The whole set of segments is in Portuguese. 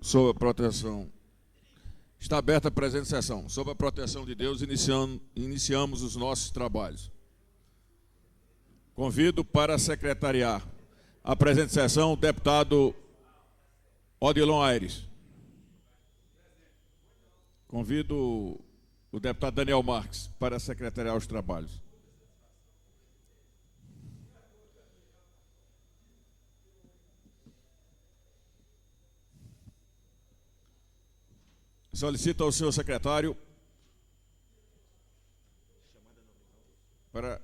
sob a proteção. Está aberta a presente sessão. Sob a proteção de Deus, iniciamos os nossos trabalhos. Convido para secretariar a presente sessão o deputado Odilon Aires. Convido o deputado Daniel Marques para secretariar os trabalhos. Solicito ao senhor secretário para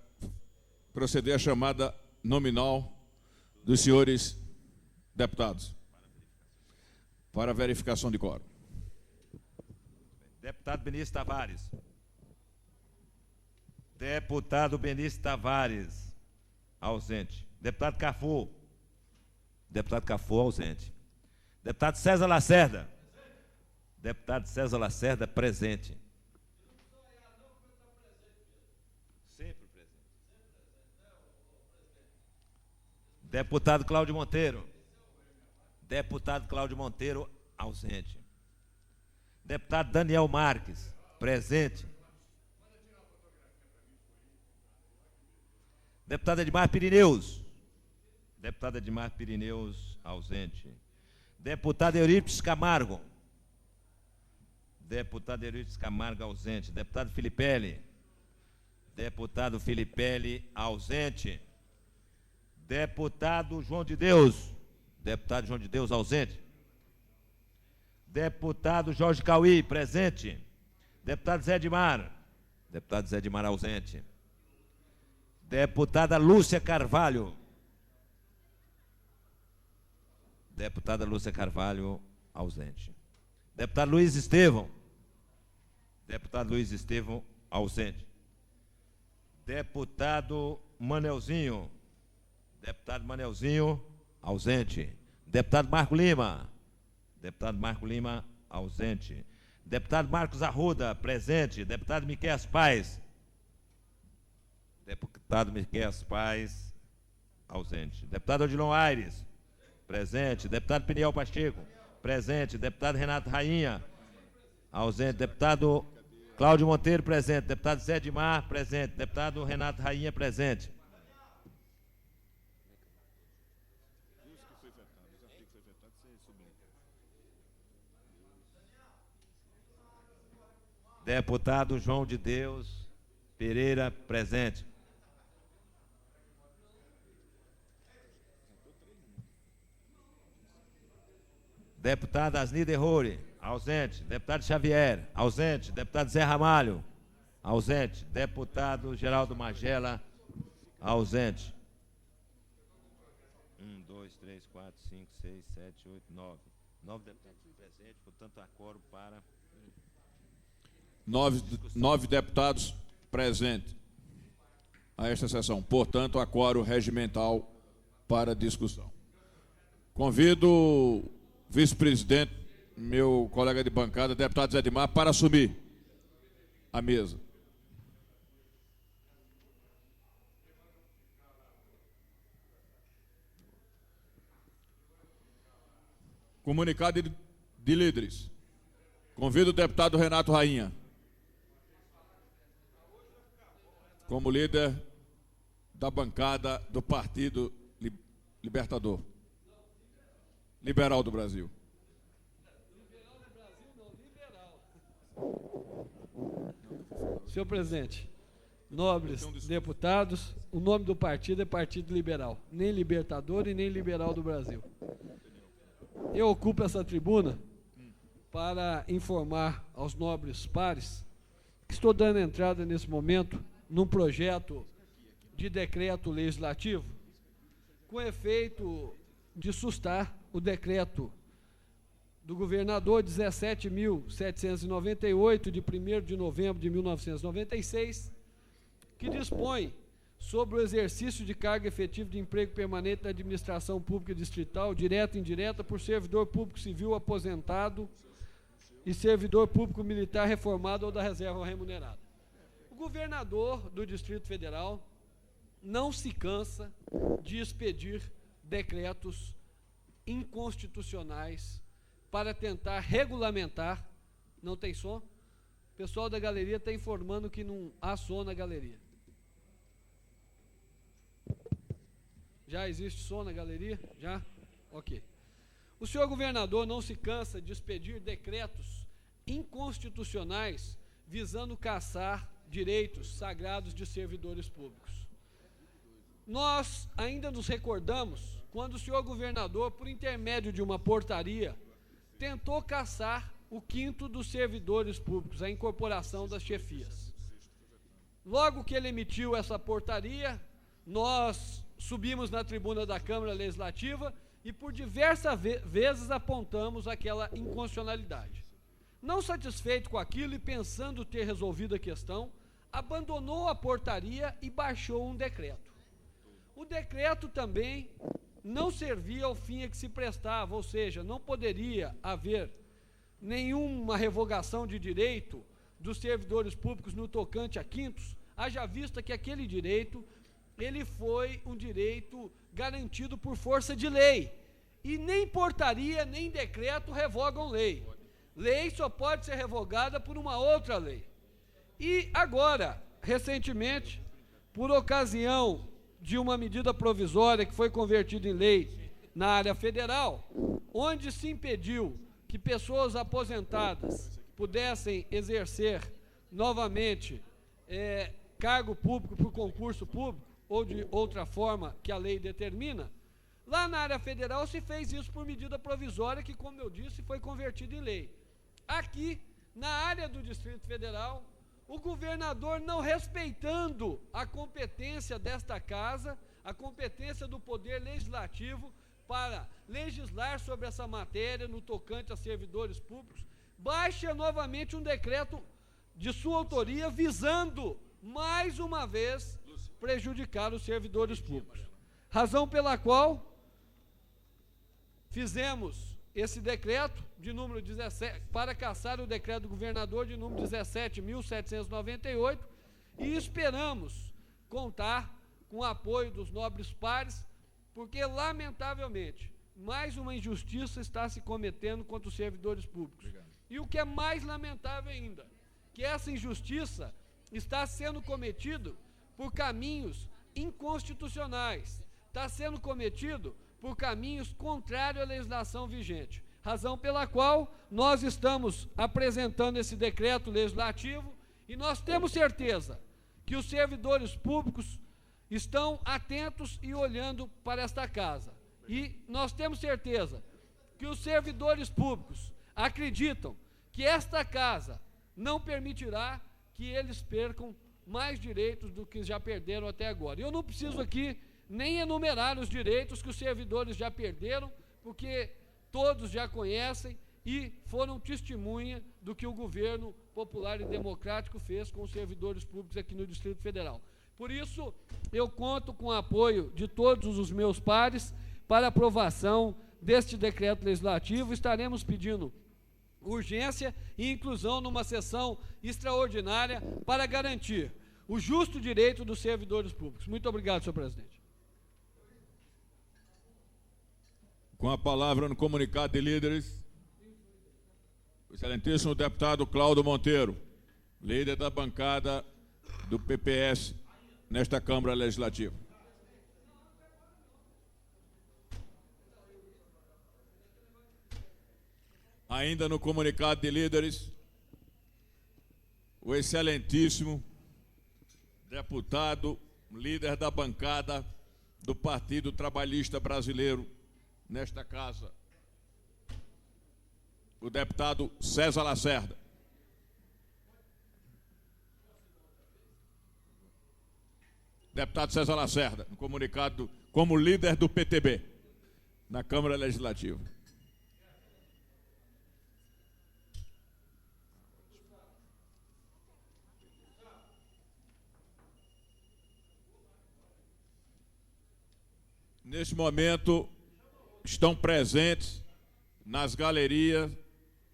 proceder à chamada nominal dos senhores deputados para verificação de quórum. Deputado Benício Tavares. Deputado Benício Tavares, ausente. Deputado Cafu. Deputado Cafu, ausente. Deputado César Lacerda. Deputado César Lacerda, presente. Sempre presente. Deputado Cláudio Monteiro. Deputado Cláudio Monteiro, ausente. Deputado Daniel Marques, presente. Deputado Edmar Pirineus. Deputado Edmar Pirineus, ausente. Deputado Eurípides Camargo. Deputado Eurípides Camargo, ausente. Deputado Filipelli. Deputado Filipelli, ausente. Deputado João de Deus. Deputado João de Deus, ausente. Deputado Jorge Cauí, presente. Deputado Zé Edmar. Deputado Zé Edmar, ausente. Deputada Lúcia Carvalho. Deputada Lúcia Carvalho, ausente. Deputado Luiz Estevão. Deputado Luiz Estevão, ausente. Deputado Manelzinho. Deputado Manelzinho, ausente. Deputado Marco Lima. Deputado Marco Lima, ausente. Deputado Marcos Arruda, presente. Deputado Miqueias Paes. Deputado Miqueias Paes, ausente. Deputado Odilon Aires, presente. Deputado Peniel Pacheco, presente. Deputado Renato Rainha, ausente. Deputado Cláudio Monteiro, presente. Deputado Zé Edmar, presente. Deputado Renato Rainha, presente. Deputado João de Deus Pereira, presente. Deputada Asnida Errore, ausente. Deputado Xavier, ausente. Deputado Zé Ramalho, ausente. Deputado Geraldo Magela, ausente. 1, 2, 3, 4, 5, 6, 7, 8, 9. 9 deputados presentes, portanto, há quórum para... Nove deputados presentes a esta sessão. Portanto, há quórum regimental para discussão. Convido o vice-presidente, meu colega de bancada, deputado Zé Edmar, para assumir a mesa. Comunicado de líderes. Convido o deputado Renato Rainha como líder da bancada do Partido Libertador. Liberal do Brasil. Senhor presidente, nobres deputados, o nome do partido é Partido Liberal, nem Libertador e nem Liberal do Brasil. Eu ocupo essa tribuna para informar aos nobres pares que estou dando entrada nesse momento num projeto de decreto legislativo com efeito de sustar o decreto do governador 17.798, de 1º de novembro de 1996, que dispõe sobre o exercício de carga efetiva de emprego permanente da administração pública distrital, direta e indireta, por servidor público civil aposentado e servidor público militar reformado ou da reserva remunerada. O governador do Distrito Federal não se cansa de expedir decretos inconstitucionais para tentar regulamentar. Não tem som? O pessoal da galeria está informando que não há som na galeria. Já existe som na galeria? Já? Ok. O senhor governador não se cansa de expedir decretos inconstitucionais visando caçar direitos sagrados de servidores públicos. Nós ainda nos recordamos quando o senhor governador, por intermédio de uma portaria, tentou caçar o 5º dos servidores públicos, a incorporação das chefias. Logo que ele emitiu essa portaria, nós subimos na tribuna da Câmara Legislativa e por diversas vezes apontamos aquela inconstitucionalidade. Não satisfeito com aquilo e pensando ter resolvido a questão, abandonou a portaria e baixou um decreto. O decreto também não servia ao fim a que se prestava, ou seja, não poderia haver nenhuma revogação de direito dos servidores públicos no tocante a quintos, haja vista que aquele direito, ele foi um direito garantido por força de lei, e nem portaria, nem decreto revogam lei. Lei só pode ser revogada por uma outra lei. E agora, recentemente, por ocasião de uma medida provisória que foi convertida em lei na área federal, onde se impediu que pessoas aposentadas pudessem exercer novamente cargo público por concurso público, ou de outra forma que a lei determina, lá na área federal se fez isso por medida provisória que, como eu disse, foi convertida em lei. Aqui, na área do Distrito Federal, o governador, não respeitando a competência desta casa, a competência do Poder Legislativo para legislar sobre essa matéria no tocante a servidores públicos, baixa novamente um decreto de sua autoria visando, mais uma vez, prejudicar os servidores públicos. Razão pela qual fizemos esse decreto de número 17, para cassar o decreto do governador de número 17.798, e esperamos contar com o apoio dos nobres pares, porque, lamentavelmente, mais uma injustiça está se cometendo contra os servidores públicos. Obrigado. E o que é mais lamentável ainda, que essa injustiça está sendo cometido por caminhos inconstitucionais, está sendo cometido por caminhos contrários à legislação vigente, razão pela qual nós estamos apresentando esse decreto legislativo, e nós temos certeza que os servidores públicos estão atentos e olhando para esta casa, e nós temos certeza que os servidores públicos acreditam que esta casa não permitirá que eles percam mais direitos do que já perderam até agora. Eu não preciso aqui nem enumerar os direitos que os servidores já perderam, porque todos já conhecem e foram testemunha do que o governo popular e democrático fez com os servidores públicos aqui no Distrito Federal. Por isso, eu conto com o apoio de todos os meus pares para aprovação deste decreto legislativo. Estaremos pedindo urgência e inclusão numa sessão extraordinária para garantir o justo direito dos servidores públicos. Muito obrigado, senhor presidente. Com a palavra no comunicado de líderes, o excelentíssimo deputado Cláudio Monteiro, líder da bancada do PPS nesta Câmara Legislativa. Ainda no comunicado de líderes, o excelentíssimo deputado, líder da bancada do Partido Trabalhista Brasileiro nesta casa, o deputado César Lacerda. Deputado César Lacerda, no comunicado como líder do PTB na Câmara Legislativa. Neste momento, estão presentes nas galerias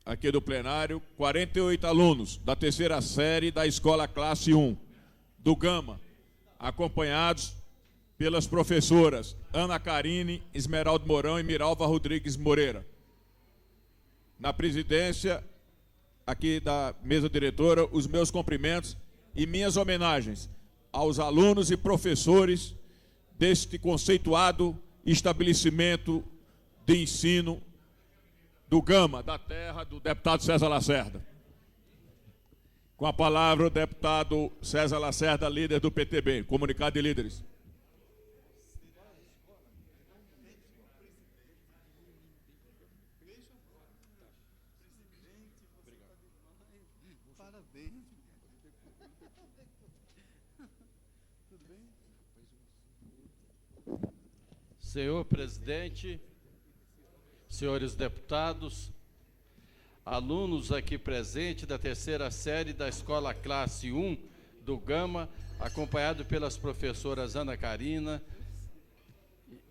aqui do plenário 48 alunos da terceira série da Escola Classe 1 do Gama, acompanhados pelas professoras Ana Carine, Esmeralda Mourão e Miralva Rodrigues Moreira. na presidência aqui da mesa diretora, os meus cumprimentos e minhas homenagens aos alunos e professores deste conceituado estabelecimento de ensino do Gama, da terra do deputado César Lacerda. Com a palavra o deputado César Lacerda, líder do PTB, comunicado de líderes. Senhor presidente, senhores deputados, alunos aqui presentes da terceira série da Escola Classe 1 do Gama, acompanhado pelas professoras Ana Karina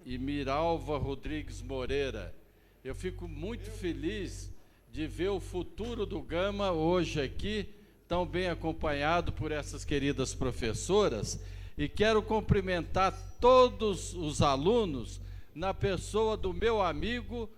e Miralva Rodrigues Moreira. Eu fico muito feliz de ver o futuro do Gama hoje aqui, tão bem acompanhado por essas queridas professoras, e quero cumprimentar todos os alunos na pessoa do meu amigo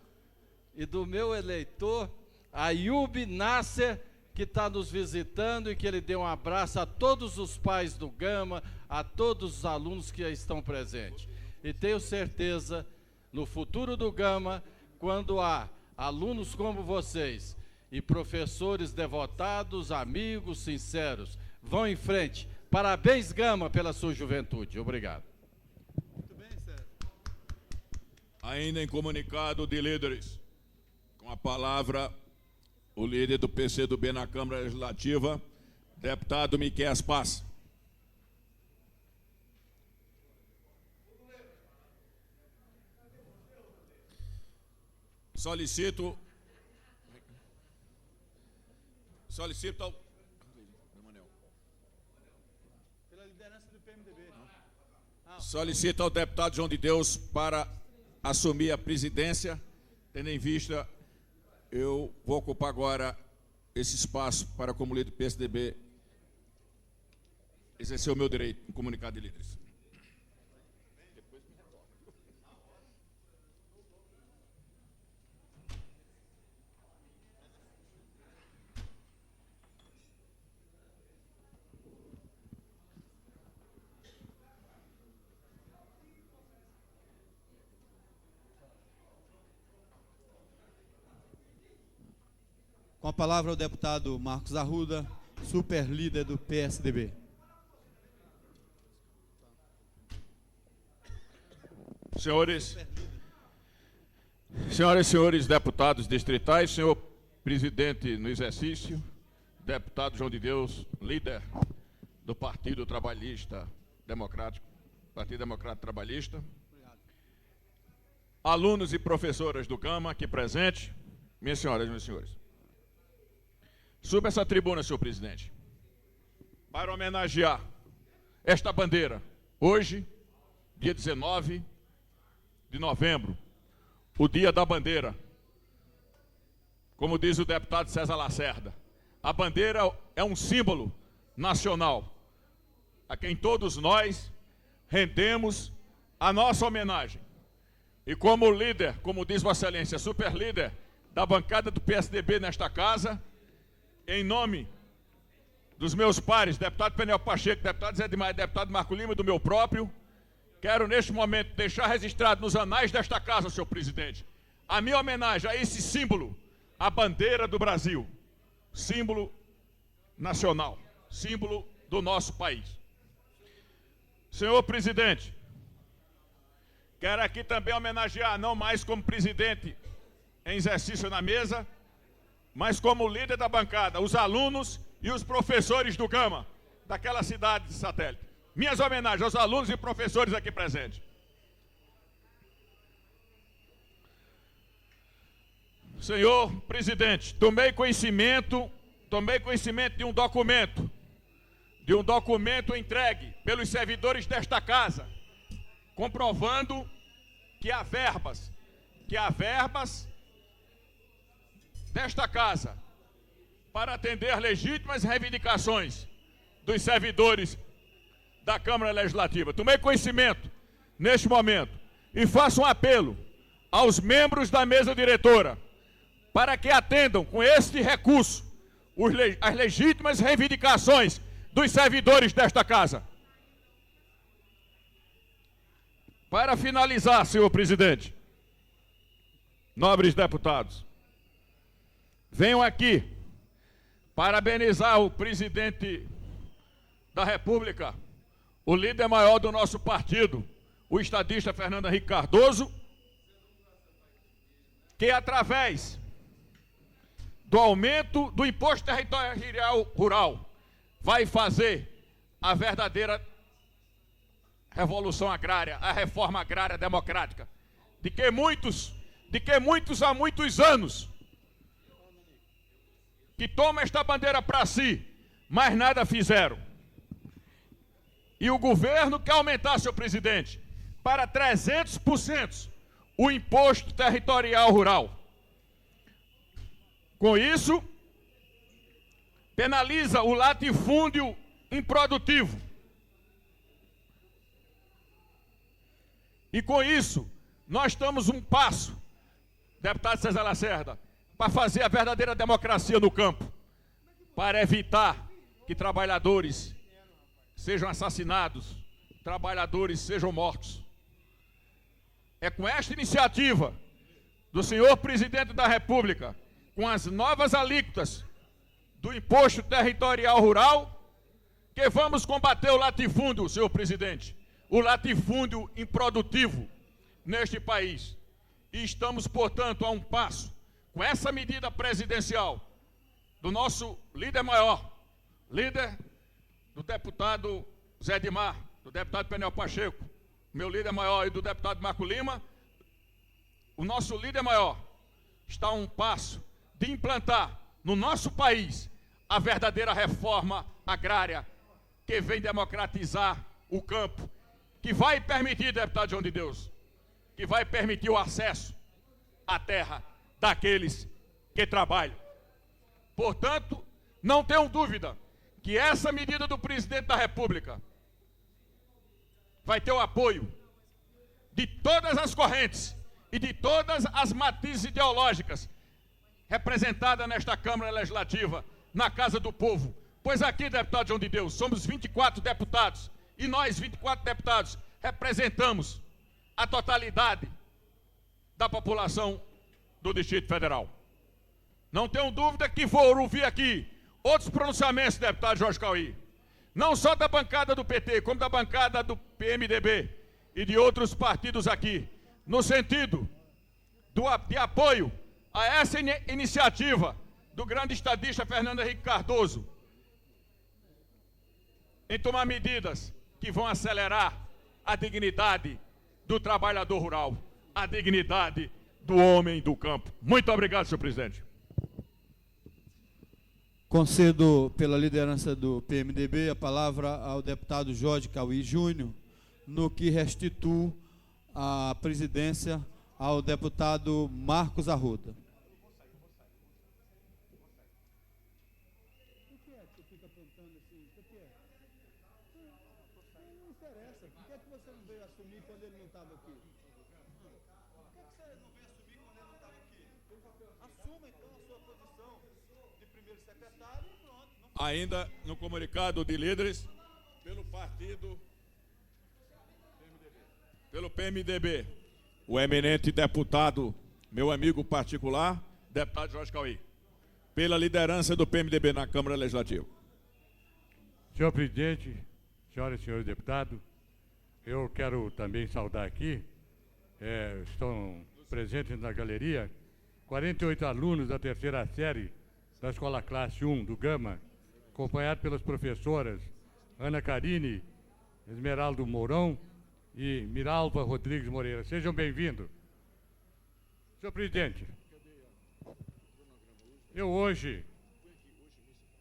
e do meu eleitor, Ayub Nasser, que está nos visitando, e que ele dê um abraço a todos os pais do Gama, a todos os alunos que estão presentes. E tenho certeza, no futuro do Gama, quando há alunos como vocês e professores devotados, amigos, sinceros, vão em frente. Parabéns, Gama, pela sua juventude. Obrigado. Muito bem, Sérgio. Ainda em comunicado de líderes, com a palavra o líder do PCdoB na Câmara Legislativa, deputado Miqueias Paz. Solicito ao... Pela liderança do PMDB. Solicito ao deputado João de Deus para assumir a presidência, tendo em vista, eu vou ocupar agora esse espaço para, como líder do PSDB, exercer o meu direito em comunicado de líderes. Com a palavra o deputado Marcos Arruda, super líder do PSDB. Senhoras e senhores deputados distritais, senhor presidente no exercício, deputado João de Deus, líder do Partido Trabalhista Democrático, Partido Democrático Trabalhista, alunos e professoras do Gama aqui presentes, minhas senhoras e meus senhores. Suba essa tribuna, senhor presidente, para homenagear esta bandeira, hoje, dia 19 de novembro, o dia da bandeira. Como diz o deputado César Lacerda, a bandeira é um símbolo nacional, a quem todos nós rendemos a nossa homenagem. E como líder, como diz Vossa Excelência, super líder da bancada do PSDB nesta casa, em nome dos meus pares, deputado Peniel Pacheco, deputado Zé de Maia, deputado Marco Lima e do meu próprio, quero neste momento deixar registrado nos anais desta casa, senhor presidente, a minha homenagem a esse símbolo, a bandeira do Brasil, símbolo nacional, símbolo do nosso país. Senhor presidente, quero aqui também homenagear, não mais como presidente em exercício na mesa, mas como líder da bancada, os alunos e os professores do Gama, daquela cidade de satélite. Minhas homenagens aos alunos e professores aqui presentes. Senhor presidente, tomei conhecimento de um documento entregue pelos servidores desta casa, comprovando que há verbas desta casa para atender legítimas reivindicações dos servidores da Câmara Legislativa. Tomei conhecimento neste momento e faço um apelo aos membros da mesa diretora para que atendam com este recurso as legítimas reivindicações dos servidores desta casa. Para finalizar, senhor presidente, nobres deputados, venho aqui parabenizar o presidente da República, o líder maior do nosso partido, o estadista Fernando Henrique Cardoso, que através do aumento do imposto territorial rural vai fazer a verdadeira revolução agrária, a reforma agrária democrática, de que muitos há muitos anos que tomam esta bandeira para si, mas nada fizeram. E o governo quer aumentar, senhor presidente, para 300% o imposto territorial rural. Com isso, penaliza o latifúndio improdutivo. E com isso, nós estamos um passo, deputado César Lacerda, para fazer a verdadeira democracia no campo, para evitar que trabalhadores sejam assassinados, trabalhadores sejam mortos. É com esta iniciativa do senhor presidente da República, com as novas alíquotas do imposto territorial rural, que vamos combater o latifúndio, senhor presidente, o latifúndio improdutivo neste país. E estamos, portanto, a um passo, com essa medida presidencial do nosso líder maior, líder do deputado Zé Edmar, do deputado Peniel Pacheco, meu líder maior, e do deputado Marco Lima. O nosso líder maior está a um passo de implantar no nosso país a verdadeira reforma agrária que vem democratizar o campo, que vai permitir, deputado João de Deus, que vai permitir o acesso à terra daqueles que trabalham. Portanto, não tenham dúvida que essa medida do presidente da República vai ter o apoio de todas as correntes e de todas as matizes ideológicas representadas nesta Câmara Legislativa, na Casa do Povo. Pois aqui, deputado João de Deus, somos 24 deputados, e nós, 24 deputados, representamos a totalidade da população do Distrito Federal. Não tenho dúvida que vou ouvir aqui outros pronunciamentos, deputado Jorge Cauí, não só da bancada do PT, como da bancada do PMDB e de outros partidos aqui, no sentido de apoio a essa iniciativa do grande estadista Fernando Henrique Cardoso, em tomar medidas que vão acelerar a dignidade do trabalhador rural, a dignidade do homem do campo. Muito obrigado, senhor presidente. Concedo, pela liderança do PMDB, a palavra ao deputado Jorge Cauí Júnior, no que restituo a presidência ao deputado Marcos Arruda. Ainda no comunicado de líderes, pelo partido, pelo PMDB, o eminente deputado, meu amigo particular, deputado Jorge Cauí, pela liderança do PMDB na Câmara Legislativa. Senhor presidente, senhoras e senhores deputados, eu quero também saudar aqui, estão presentes na galeria, 48 alunos da terceira série da Escola Classe 1 do Gama, acompanhado pelas professoras Ana Carine, Esmeraldo Mourão e Miralva Rodrigues Moreira. Sejam bem-vindos. Senhor presidente, eu hoje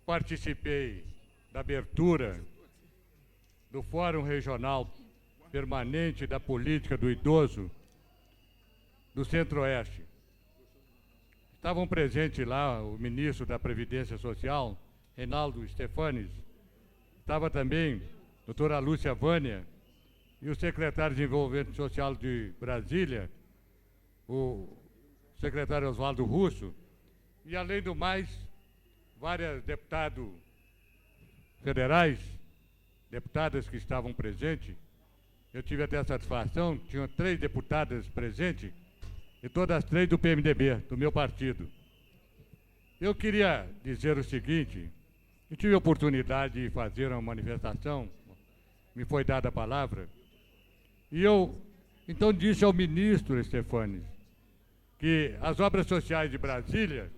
participei da abertura do Fórum Regional Permanente da Política do Idoso do Centro-Oeste. Estavam presentes lá o ministro da Previdência Social, Reinaldo Stefanes, estava também a doutora Lúcia Vânia e o secretário de Desenvolvimento Social de Brasília, o secretário Oswaldo Russo, e, além do mais, vários deputados federais, deputadas que estavam presentes. Eu tive até a satisfação, tinham 3 deputadas presentes, e todas as 3 do PMDB, do meu partido. Eu queria dizer o seguinte: eu tive a oportunidade de fazer uma manifestação, me foi dada a palavra, e eu então disse ao ministro Stefanes que as obras sociais de Brasília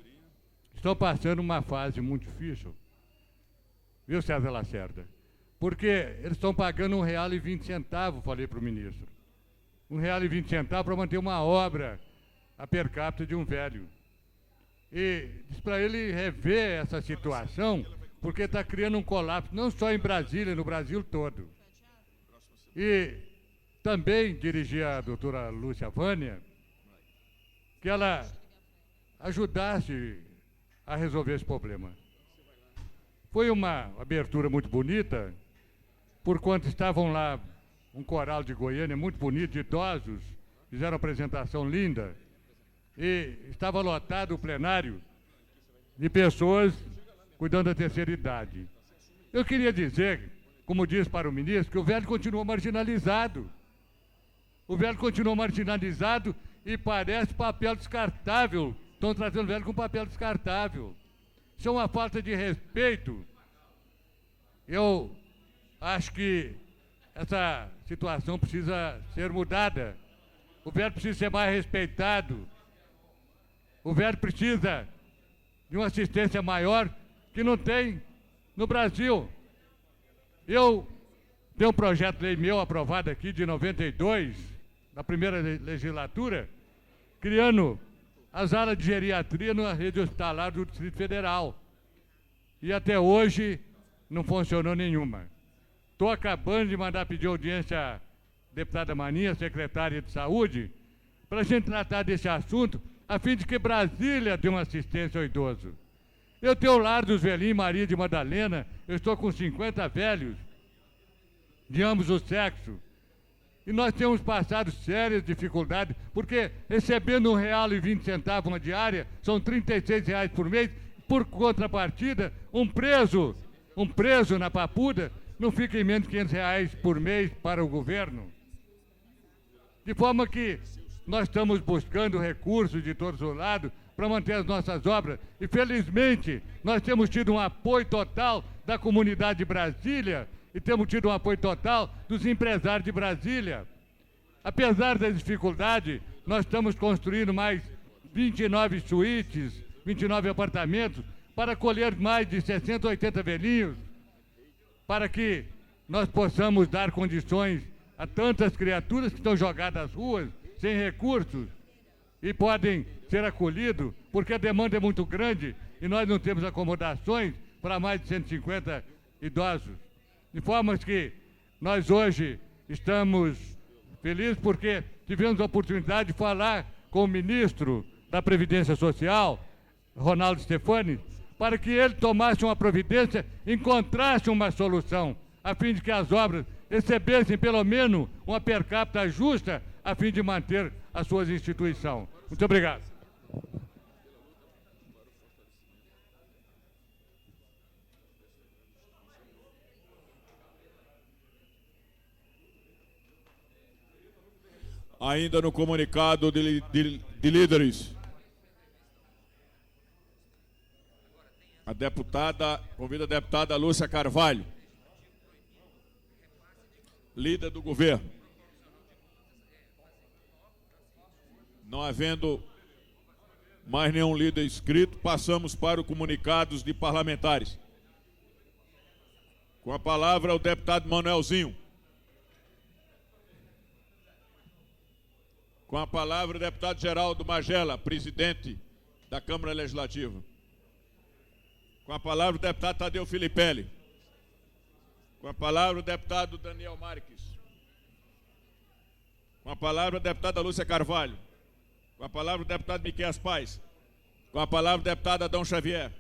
estão passando uma fase muito difícil, viu, César Lacerda? Porque eles estão pagando R$1,20, falei para o ministro. R$1,20 para manter uma obra a per capita de um velho. E disse para ele rever essa situação, porque está criando um colapso, não só em Brasília, no Brasil todo. E também dirigi à doutora Lúcia Vânia que ela ajudasse a resolver esse problema. Foi uma abertura muito bonita, porquanto estavam lá um coral de Goiânia muito bonito, de idosos, fizeram uma apresentação linda, e estava lotado o plenário de pessoas cuidando da terceira idade. Eu queria dizer, como disse para o ministro, que o velho continua marginalizado. O velho continua marginalizado e parece papel descartável. Estão trazendo o velho com papel descartável. Isso é uma falta de respeito. Eu acho que essa situação precisa ser mudada. O velho precisa ser mais respeitado. O velho precisa de uma assistência maior que não tem no Brasil. Eu tenho um projeto de lei meu aprovado aqui de 92, na primeira legislatura, criando as alas de geriatria na rede hospitalar do Distrito Federal. E até hoje não funcionou nenhuma. Estou acabando de mandar pedir audiência à deputada Maninha, secretária de Saúde, para a gente tratar desse assunto, a fim de que Brasília dê uma assistência ao idoso. Eu tenho o lar dos velhinhos, Maria de Madalena, eu estou com 50 velhos, de ambos os sexos, e nós temos passado sérias dificuldades, porque recebendo R$1,20 uma diária, são R$36 por mês, por contrapartida, um preso na Papuda, não fica em menos de R$500 por mês para o governo. De forma que nós estamos buscando recursos de todos os lados para manter as nossas obras. E, felizmente, nós temos tido um apoio total da comunidade de Brasília e temos tido um apoio total dos empresários de Brasília. Apesar das dificuldades, nós estamos construindo mais 29 suítes, 29 apartamentos, para acolher mais de 60, 80 velhinhos, para que nós possamos dar condições a tantas criaturas que estão jogadas às ruas, sem recursos, e podem ser acolhidos, porque a demanda é muito grande e nós não temos acomodações para mais de 150 idosos. De forma que nós hoje estamos felizes porque tivemos a oportunidade de falar com o ministro da Previdência Social, Ronaldo Stefanes, para que ele tomasse uma providência, encontrasse uma solução, a fim de que as obras recebessem pelo menos uma per capita justa, a fim de manter as suas instituições. Muito obrigado. Ainda no comunicado de líderes, convida a deputada Lúcia Carvalho, líder do governo. Não havendo mais nenhum líder inscrito, passamos para os comunicados de parlamentares. Com a palavra o deputado Manuelzinho. Com a palavra o deputado Geraldo Magela, presidente da Câmara Legislativa. Com a palavra o deputado Tadeu Filipelli. Com a palavra o deputado Daniel Marques. Com a palavra a deputada Lúcia Carvalho. Com a palavra o deputado Miquel Paz. Com a palavra o deputado Adão Xavier.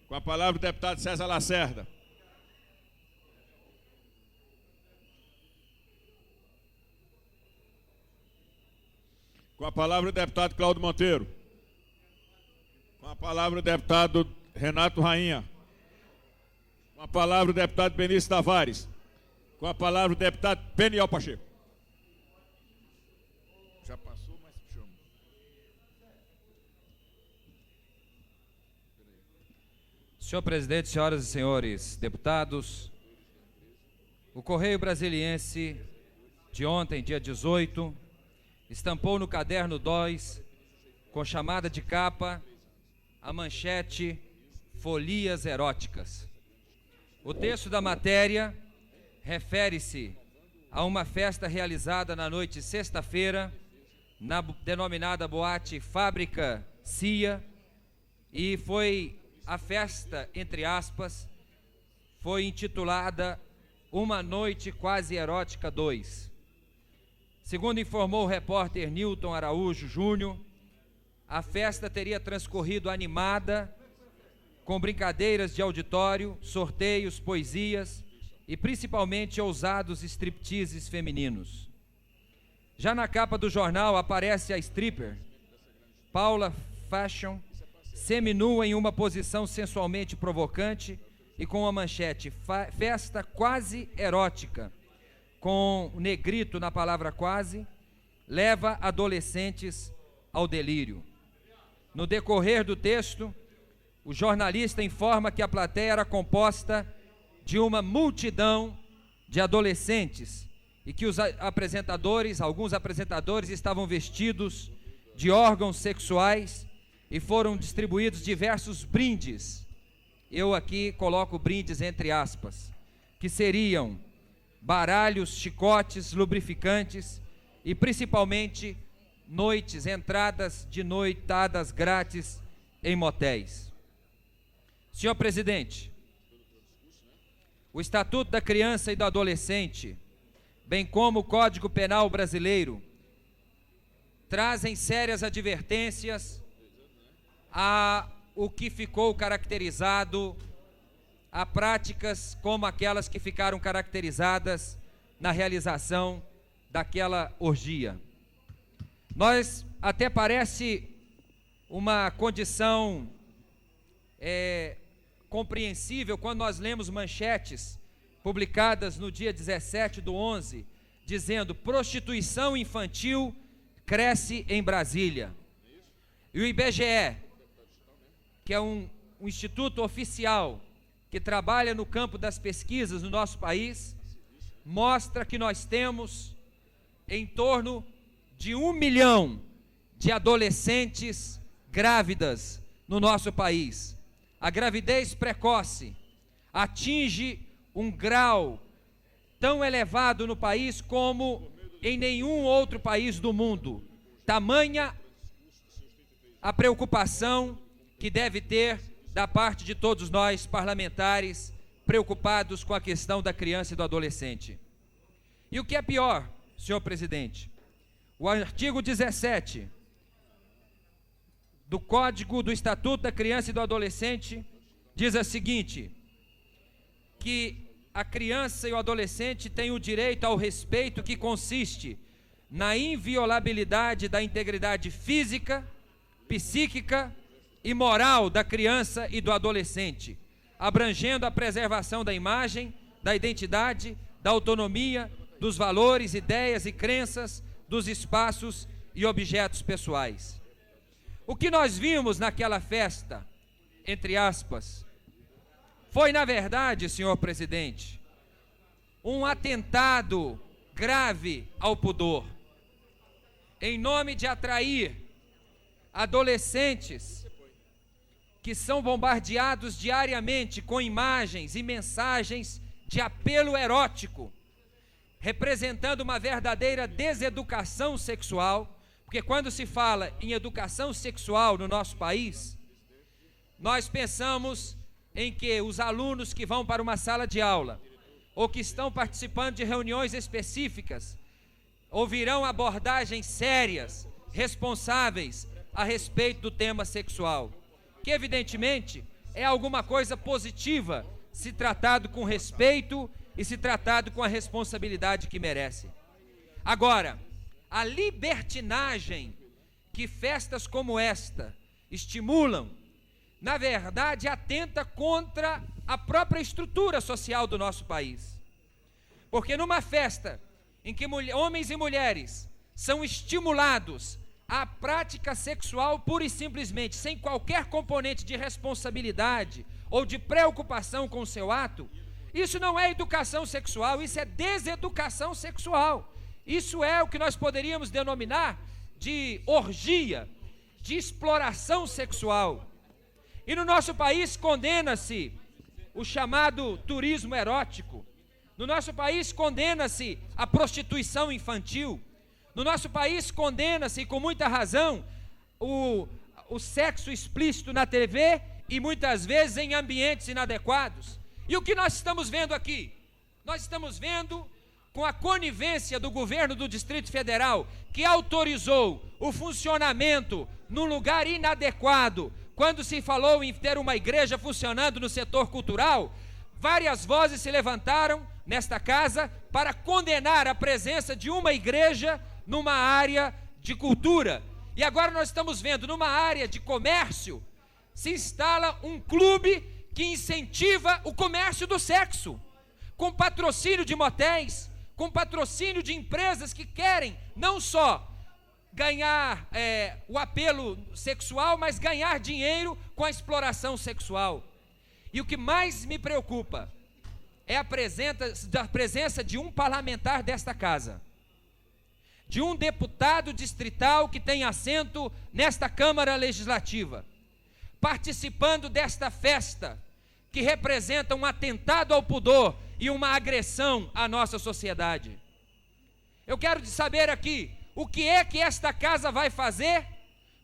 Com a palavra o deputado César Lacerda. Com a palavra o deputado Cláudio Monteiro. palavra o deputado Renato Rainha. Com a palavra o deputado Benício Tavares. Com a palavra o deputado Peniel Pacheco. Já passou, mas chama. Senhor presidente, senhoras e senhores deputados, o Correio Brasiliense de ontem, dia 18, estampou no caderno 2, com chamada de capa, a manchete Folias Eróticas. O texto da matéria refere-se a uma festa realizada na noite de sexta-feira, na denominada boate Fábrica CIA, e foi a festa, entre aspas, foi intitulada Uma Noite Quase Erótica 2. Segundo informou o repórter Nilton Araújo Júnior, a festa teria transcorrido animada, com brincadeiras de auditório, sorteios, poesias e principalmente ousados stripteases femininos. Já na capa do jornal aparece a stripper Paula Fashion, seminua em uma posição sensualmente provocante e com a manchete Festa Quase Erótica, com negrito na palavra quase, leva adolescentes ao delírio. No decorrer do texto, o jornalista informa que a plateia era composta de uma multidão de adolescentes e que os apresentadores, alguns apresentadores, estavam vestidos de órgãos sexuais e foram distribuídos diversos brindes. Eu aqui coloco brindes entre aspas, que seriam baralhos, chicotes, lubrificantes e principalmente entradas de noitadas grátis em motéis. Senhor presidente, o Estatuto da Criança e do Adolescente, bem como o Código Penal brasileiro, trazem sérias advertências a o que ficou caracterizado, a práticas como aquelas que ficaram caracterizadas na realização daquela orgia. Nós, até parece uma condição compreensível quando nós lemos manchetes publicadas no dia 17/11, dizendo prostituição infantil cresce em Brasília. E o IBGE, que é um instituto oficial que trabalha no campo das pesquisas no nosso país, mostra que nós temos em torno de 1 milhão de adolescentes grávidas no nosso país. A gravidez precoce atinge um grau tão elevado no país como em nenhum outro país do mundo. Tamanha a preocupação que deve ter da parte de todos nós parlamentares preocupados com a questão da criança e do adolescente. E o que é pior, senhor presidente, o artigo 17 do Código do Estatuto da Criança e do Adolescente diz o seguinte, que a criança e o adolescente têm o direito ao respeito que consiste na inviolabilidade da integridade física, psíquica e moral da criança e do adolescente, abrangendo a preservação da imagem, da identidade, da autonomia, dos valores, ideias e crenças, dos espaços e objetos pessoais. O que nós vimos naquela festa, entre aspas, foi, na verdade, senhor presidente, um atentado grave ao pudor, em nome de atrair adolescentes que são bombardeados diariamente com imagens e mensagens de apelo erótico, representando uma verdadeira deseducação sexual, porque quando se fala em educação sexual no nosso país, nós pensamos em que os alunos que vão para uma sala de aula ou que estão participando de reuniões específicas ouvirão abordagens sérias, responsáveis a respeito do tema sexual, que evidentemente é alguma coisa positiva se tratado com respeito e se tratado com a responsabilidade que merece. Agora, a libertinagem que festas como esta estimulam na verdade, atenta contra a própria estrutura social do nosso país. Porque numa festa em que homens e mulheres são estimulados à prática sexual pura e simplesmente, sem qualquer componente de responsabilidade ou de preocupação com o seu ato, isso não é educação sexual, isso é deseducação sexual. Isso é o que nós poderíamos denominar de orgia, de exploração sexual. E no nosso país condena-se o chamado turismo erótico. No nosso país condena-se a prostituição infantil. No nosso país condena-se, com muita razão, o sexo explícito na TV e muitas vezes em ambientes inadequados. E o que nós estamos vendo aqui? Nós estamos vendo, com a conivência do governo do Distrito Federal, que autorizou o funcionamento num lugar inadequado, quando se falou em ter uma igreja funcionando no setor cultural, várias vozes se levantaram nesta casa para condenar a presença de uma igreja numa área de cultura. E agora nós estamos vendo, numa área de comércio, se instala um clube que incentiva o comércio do sexo, com patrocínio de motéis, com patrocínio de empresas que querem não só ganhar o apelo sexual, mas ganhar dinheiro com a exploração sexual. E o que mais me preocupa é a presença de um parlamentar desta casa, de um deputado distrital que tem assento nesta Câmara Legislativa, participando desta festa que representa um atentado ao pudor e uma agressão à nossa sociedade. Eu quero saber aqui, o que é que esta casa vai fazer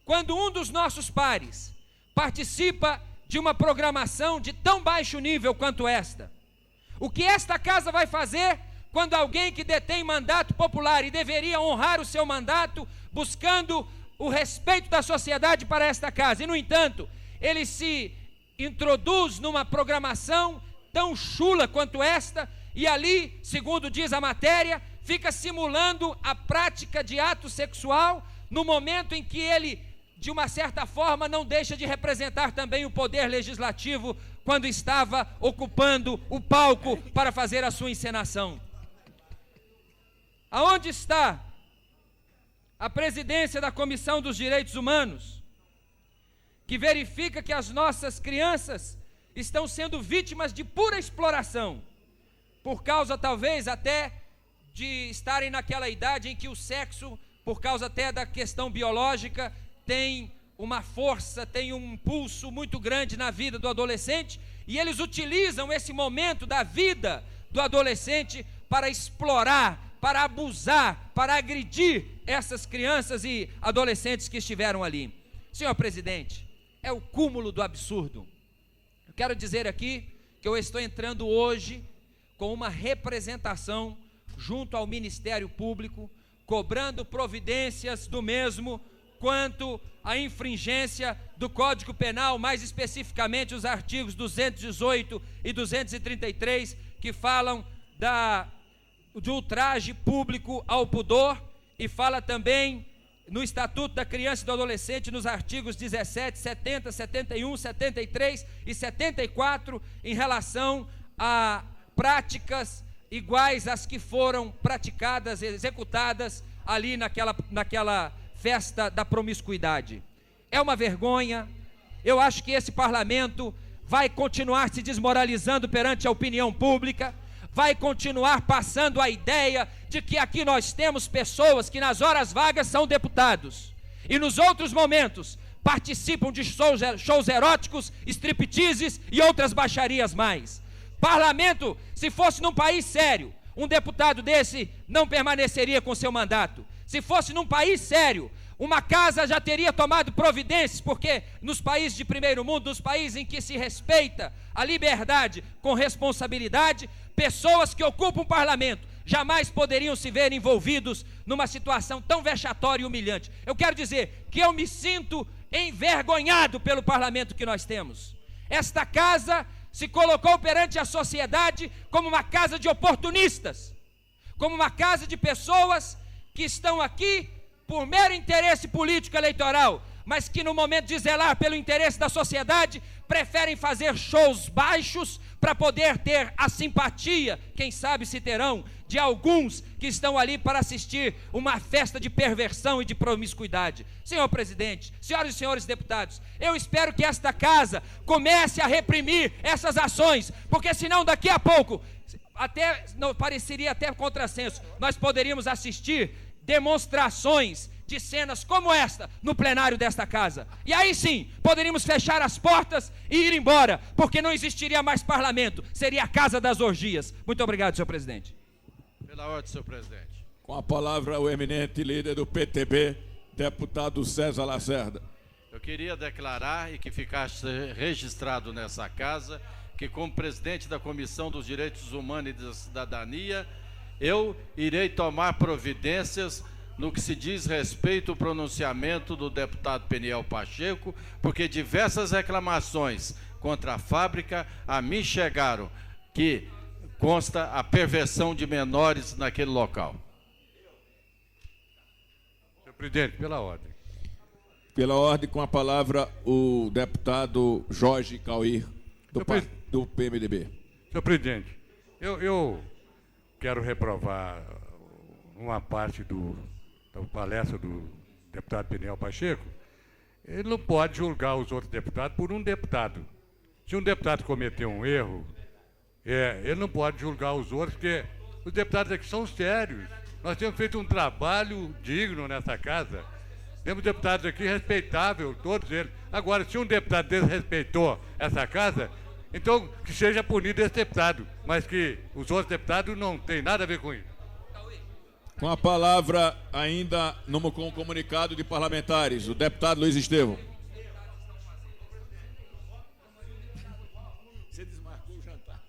quando um dos nossos pares participa de uma programação de tão baixo nível quanto esta? O que esta casa vai fazer quando alguém que detém mandato popular e deveria honrar o seu mandato, buscando o respeito da sociedade para esta casa, e no entanto, ele se introduz numa programação tão chula quanto esta, e ali, segundo diz a matéria, fica simulando a prática de ato sexual, no momento em que ele, de uma certa forma, não deixa de representar também o poder legislativo, quando estava ocupando o palco para fazer a sua encenação. Aonde está a presidência da Comissão dos Direitos Humanos, que verifica que as nossas crianças estão sendo vítimas de pura exploração, por causa talvez até de estarem naquela idade em que o sexo, por causa até da questão biológica, tem uma força, tem um impulso muito grande na vida do adolescente, e eles utilizam esse momento da vida do adolescente para explorar, para abusar, para agredir essas crianças e adolescentes que estiveram ali. Senhor presidente, é o cúmulo do absurdo. Eu quero dizer aqui que eu estou entrando hoje com uma representação junto ao Ministério Público, cobrando providências do mesmo quanto à infringência do Código Penal, mais especificamente os artigos 218 e 233, que falam de ultraje público ao pudor, e fala também no Estatuto da Criança e do Adolescente, nos artigos 17, 70, 71, 73 e 74, em relação a práticas iguais às que foram praticadas, executadas ali naquela festa da promiscuidade. É uma vergonha. Eu acho que esse parlamento vai continuar se desmoralizando perante a opinião pública, vai continuar passando a ideia de que aqui nós temos pessoas que nas horas vagas são deputados e nos outros momentos participam de shows eróticos, stripteases e outras baixarias mais. Parlamento, se fosse num país sério, um deputado desse não permaneceria com seu mandato. Se fosse num país sério, uma casa já teria tomado providências, porque nos países de primeiro mundo, nos países em que se respeita a liberdade com responsabilidade, pessoas que ocupam o parlamento jamais poderiam se ver envolvidos numa situação tão vexatória e humilhante. Eu quero dizer que eu me sinto envergonhado pelo parlamento que nós temos. Esta casa se colocou perante a sociedade como uma casa de oportunistas, como uma casa de pessoas que estão aqui por mero interesse político eleitoral, mas que no momento de zelar pelo interesse da sociedade, preferem fazer shows baixos para poder ter a simpatia, quem sabe se terão, de alguns que estão ali para assistir uma festa de perversão e de promiscuidade. Senhor presidente, senhoras e senhores deputados, eu espero que esta casa comece a reprimir essas ações, porque senão daqui a pouco, até não pareceria até contrassenso, nós poderíamos assistir demonstrações de cenas como esta no plenário desta casa. E aí sim, poderíamos fechar as portas e ir embora, porque não existiria mais parlamento, seria a casa das orgias. Muito obrigado, senhor presidente. Pela ordem, senhor presidente. Com a palavra, o eminente líder do PTB, deputado César Lacerda. Eu queria declarar e que ficasse registrado nessa casa que, como presidente da Comissão dos Direitos Humanos e da Cidadania, eu irei tomar providências no que se diz respeito ao pronunciamento do deputado Peniel Pacheco, porque diversas reclamações contra a fábrica a mim chegaram, que consta a perversão de menores naquele local. Senhor presidente, pela ordem. Pela ordem, com a palavra, o deputado Jorge Cauir, do PMDB. Senhor presidente, eu quero reprovar uma parte da palestra do deputado Peniel Pacheco. Ele não pode julgar os outros deputados por um deputado. Se um deputado cometeu um erro, ele não pode julgar os outros, porque os deputados aqui são sérios. Nós temos feito um trabalho digno nessa casa. Temos deputados aqui respeitáveis, todos eles. Agora, se um deputado desrespeitou essa casa, então que seja punido esse deputado, mas que os outros deputados não têm nada a ver com isso. Com a palavra, ainda com o comunicado de parlamentares, o deputado Luiz Estevão. Você desmarcou o jantar.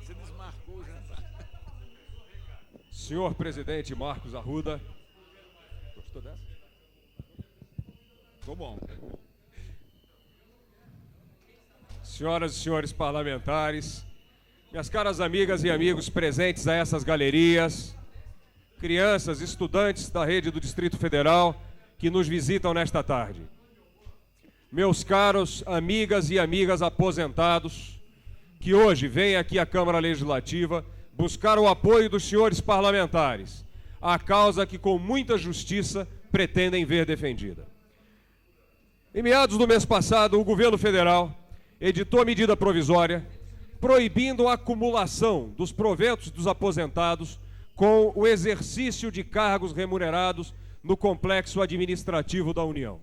Você desmarcou o jantar. Senhor presidente Marcos Arruda. Gostou dessa? Ficou bom. Senhoras e senhores parlamentares, minhas caras amigas e amigos presentes a essas galerias, crianças, estudantes da rede do Distrito Federal que nos visitam nesta tarde. Meus caros amigas e amigas aposentados, que hoje vêm aqui à Câmara Legislativa buscar o apoio dos senhores parlamentares, a causa que com muita justiça pretendem ver defendida. Em meados do mês passado, o governo federal editou medida provisória proibindo a acumulação dos proventos dos aposentados com o exercício de cargos remunerados no complexo administrativo da União.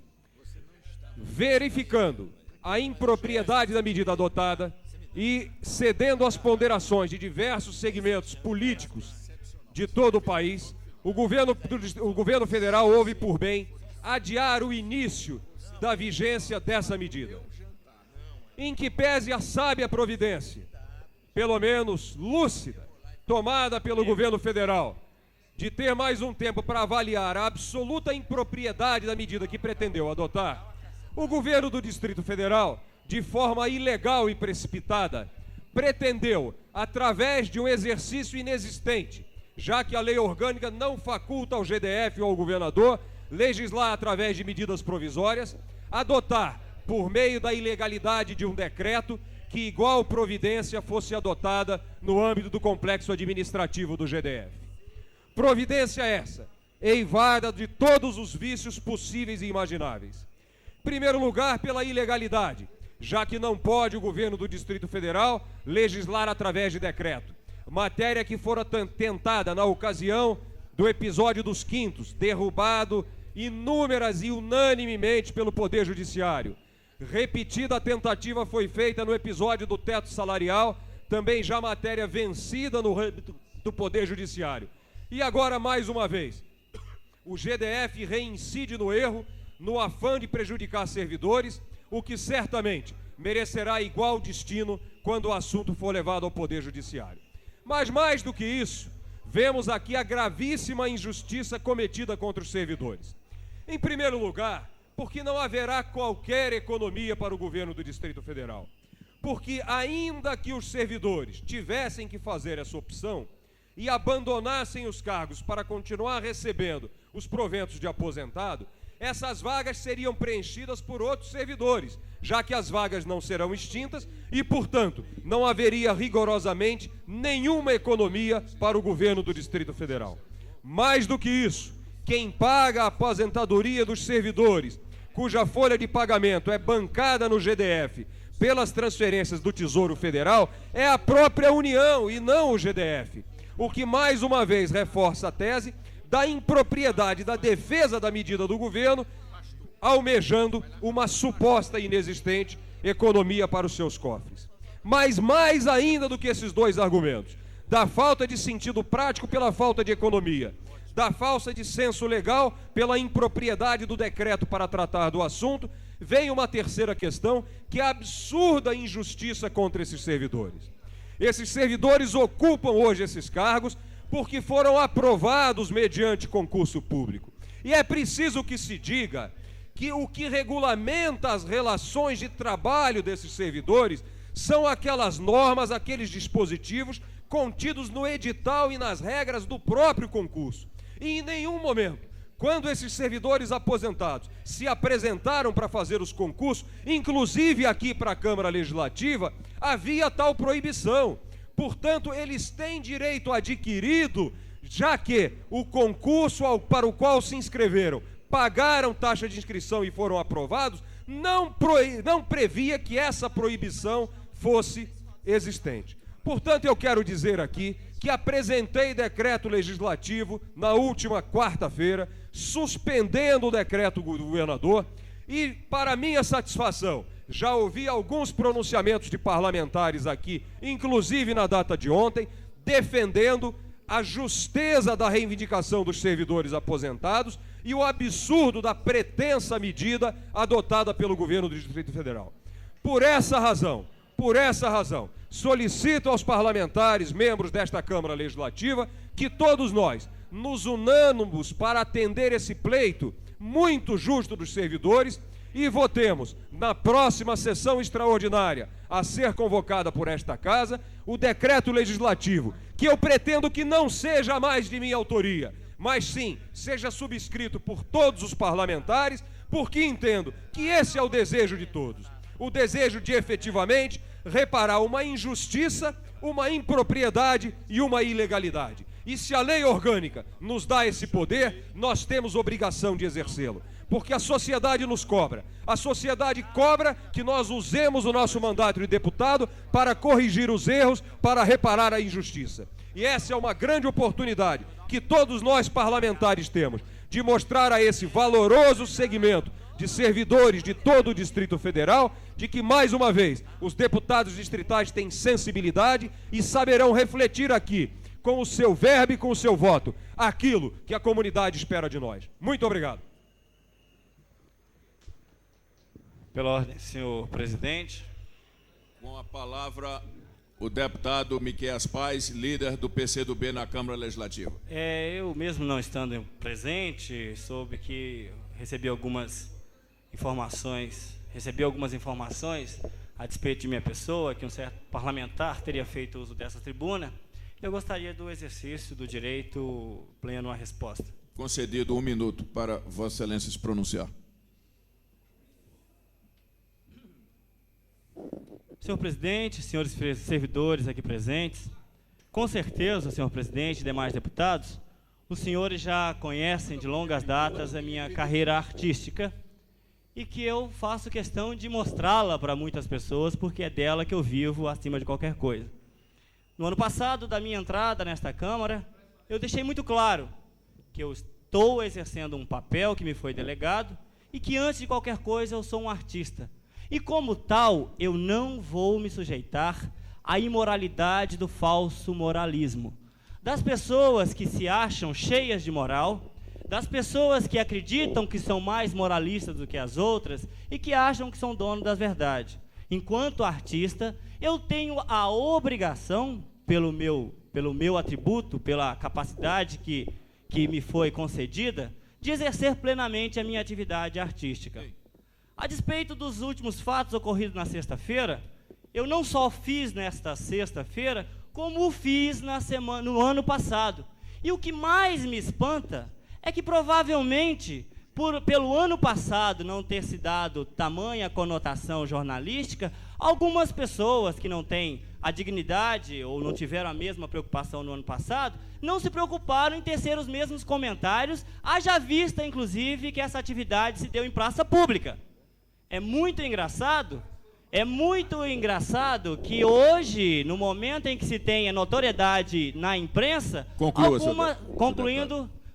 Verificando a impropriedade da medida adotada e cedendo às ponderações de diversos segmentos políticos de todo o país, o governo federal houve por bem adiar o início da vigência dessa medida. Em que pese a sábia providência, pelo menos lúcida, tomada pelo governo federal, de ter mais um tempo para avaliar a absoluta impropriedade da medida que pretendeu adotar, o governo do Distrito Federal, de forma ilegal e precipitada, pretendeu, através de um exercício inexistente, já que a lei orgânica não faculta ao GDF ou ao governador legislar através de medidas provisórias, adotar, por meio da ilegalidade de um decreto, que igual providência fosse adotada no âmbito do complexo administrativo do GDF. Providência essa, eivada de todos os vícios possíveis e imagináveis. Em primeiro lugar, pela ilegalidade, já que não pode o governo do Distrito Federal legislar através de decreto, matéria que fora tentada na ocasião do episódio dos quintos, derrubado inúmeras e unanimemente pelo Poder Judiciário. Repetida a tentativa foi feita no episódio do teto salarial, também já matéria vencida no âmbito do Poder Judiciário. E agora, mais uma vez, o GDF reincide no erro, no afã de prejudicar servidores, o que certamente merecerá igual destino quando o assunto for levado ao Poder Judiciário. Mas mais do que isso, vemos aqui a gravíssima injustiça cometida contra os servidores. Em primeiro lugar, porque não haverá qualquer economia para o governo do Distrito Federal. Porque ainda que os servidores tivessem que fazer essa opção e abandonassem os cargos para continuar recebendo os proventos de aposentado, essas vagas seriam preenchidas por outros servidores, já que as vagas não serão extintas e, portanto, não haveria rigorosamente nenhuma economia para o governo do Distrito Federal. Mais do que isso, quem paga a aposentadoria dos servidores, cuja folha de pagamento é bancada no GDF pelas transferências do Tesouro Federal, é a própria União e não o GDF. O que mais uma vez reforça a tese da impropriedade da defesa da medida do governo, almejando uma suposta inexistente economia para os seus cofres. Mas mais ainda do que esses dois argumentos, da falta de sentido prático pela falta de economia, da falta de senso legal pela impropriedade do decreto para tratar do assunto, vem uma terceira questão, que é a absurda injustiça contra esses servidores. Esses servidores ocupam hoje esses cargos porque foram aprovados mediante concurso público. E é preciso que se diga que o que regulamenta as relações de trabalho desses servidores são aquelas normas, aqueles dispositivos contidos no edital e nas regras do próprio concurso. E em nenhum momento, quando esses servidores aposentados se apresentaram para fazer os concursos, inclusive aqui para a Câmara Legislativa, havia tal proibição. Portanto, eles têm direito adquirido, já que o concurso para o qual se inscreveram, pagaram taxa de inscrição e foram aprovados, não previa que essa proibição fosse existente. Portanto, eu quero dizer aqui que apresentei decreto legislativo na última quarta-feira, suspendendo o decreto do governador, e, para minha satisfação, já ouvi alguns pronunciamentos de parlamentares aqui, inclusive na data de ontem, defendendo a justeza da reivindicação dos servidores aposentados e o absurdo da pretensa medida adotada pelo governo do Distrito Federal. Por essa razão, solicito aos parlamentares, membros desta Câmara Legislativa, que todos nós nos unamos para atender esse pleito muito justo dos servidores e votemos na próxima sessão extraordinária a ser convocada por esta Casa o decreto legislativo, que eu pretendo que não seja mais de minha autoria, mas sim seja subscrito por todos os parlamentares, porque entendo que esse é o desejo de todos, o desejo de efetivamente reparar uma injustiça, uma impropriedade e uma ilegalidade. E se a lei orgânica nos dá esse poder, nós temos obrigação de exercê-lo. Porque a sociedade nos cobra. A sociedade cobra que nós usemos o nosso mandato de deputado para corrigir os erros, para reparar a injustiça. E essa é uma grande oportunidade que todos nós parlamentares temos de mostrar a esse valoroso segmento de servidores de todo o Distrito Federal, de que, mais uma vez, os deputados distritais têm sensibilidade e saberão refletir aqui, com o seu verbo e com o seu voto, aquilo que a comunidade espera de nós. Muito obrigado. Pela ordem, senhor presidente. Com a palavra, o deputado Miqueias Paes, líder do PCdoB na Câmara Legislativa. Eu mesmo não estando presente, soube que recebi algumas informações a despeito de minha pessoa, que um certo parlamentar teria feito uso dessa tribuna. Eu gostaria do exercício do direito pleno à resposta. Concedido 1 minuto para Vossa Excelência se pronunciar. Senhor presidente, senhores servidores aqui presentes, com certeza, senhor presidente e demais deputados, os senhores já conhecem de longas datas a minha carreira artística e que eu faço questão de mostrá-la para muitas pessoas, porque é dela que eu vivo acima de qualquer coisa. No ano passado, da minha entrada nesta Câmara, eu deixei muito claro que eu estou exercendo um papel que me foi delegado e que, antes de qualquer coisa, eu sou um artista. E, como tal, eu não vou me sujeitar à imoralidade do falso moralismo. Das pessoas que se acham cheias de moral, das pessoas que acreditam que são mais moralistas do que as outras e que acham que são donos da verdade. Enquanto artista, eu tenho a obrigação, pelo meu atributo, pela capacidade que me foi concedida, de exercer plenamente a minha atividade artística. A despeito dos últimos fatos ocorridos na sexta-feira, eu não só fiz nesta sexta-feira, como o fiz no ano passado. E o que mais me espanta é que, provavelmente, pelo ano passado não ter se dado tamanha conotação jornalística, algumas pessoas que não têm a dignidade ou não tiveram a mesma preocupação no ano passado, não se preocuparam em tecer os mesmos comentários, haja vista, inclusive, que essa atividade se deu em praça pública. É muito engraçado que hoje, no momento em que se tem a notoriedade na imprensa,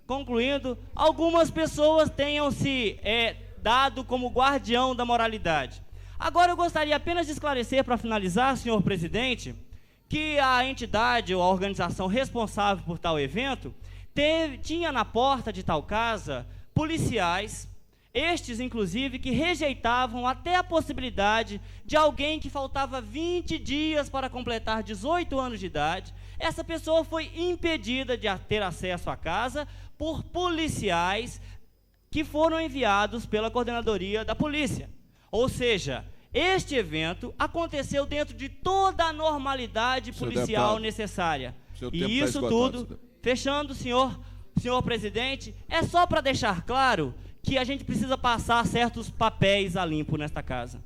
concluindo, algumas pessoas tenham se dado como guardião da moralidade. Agora eu gostaria apenas de esclarecer, para finalizar, senhor presidente, que a entidade ou a organização responsável por tal evento tinha na porta de tal casa policiais, estes, inclusive, que rejeitavam até a possibilidade de alguém que faltava 20 dias para completar 18 anos de idade. Essa pessoa foi impedida de ter acesso à casa por policiais que foram enviados pela coordenadoria da polícia. Ou seja, este evento aconteceu dentro de toda a normalidade policial necessária. E isso tudo, fechando, senhor presidente, é só para deixar claro que a gente precisa passar certos papéis a limpo nesta casa.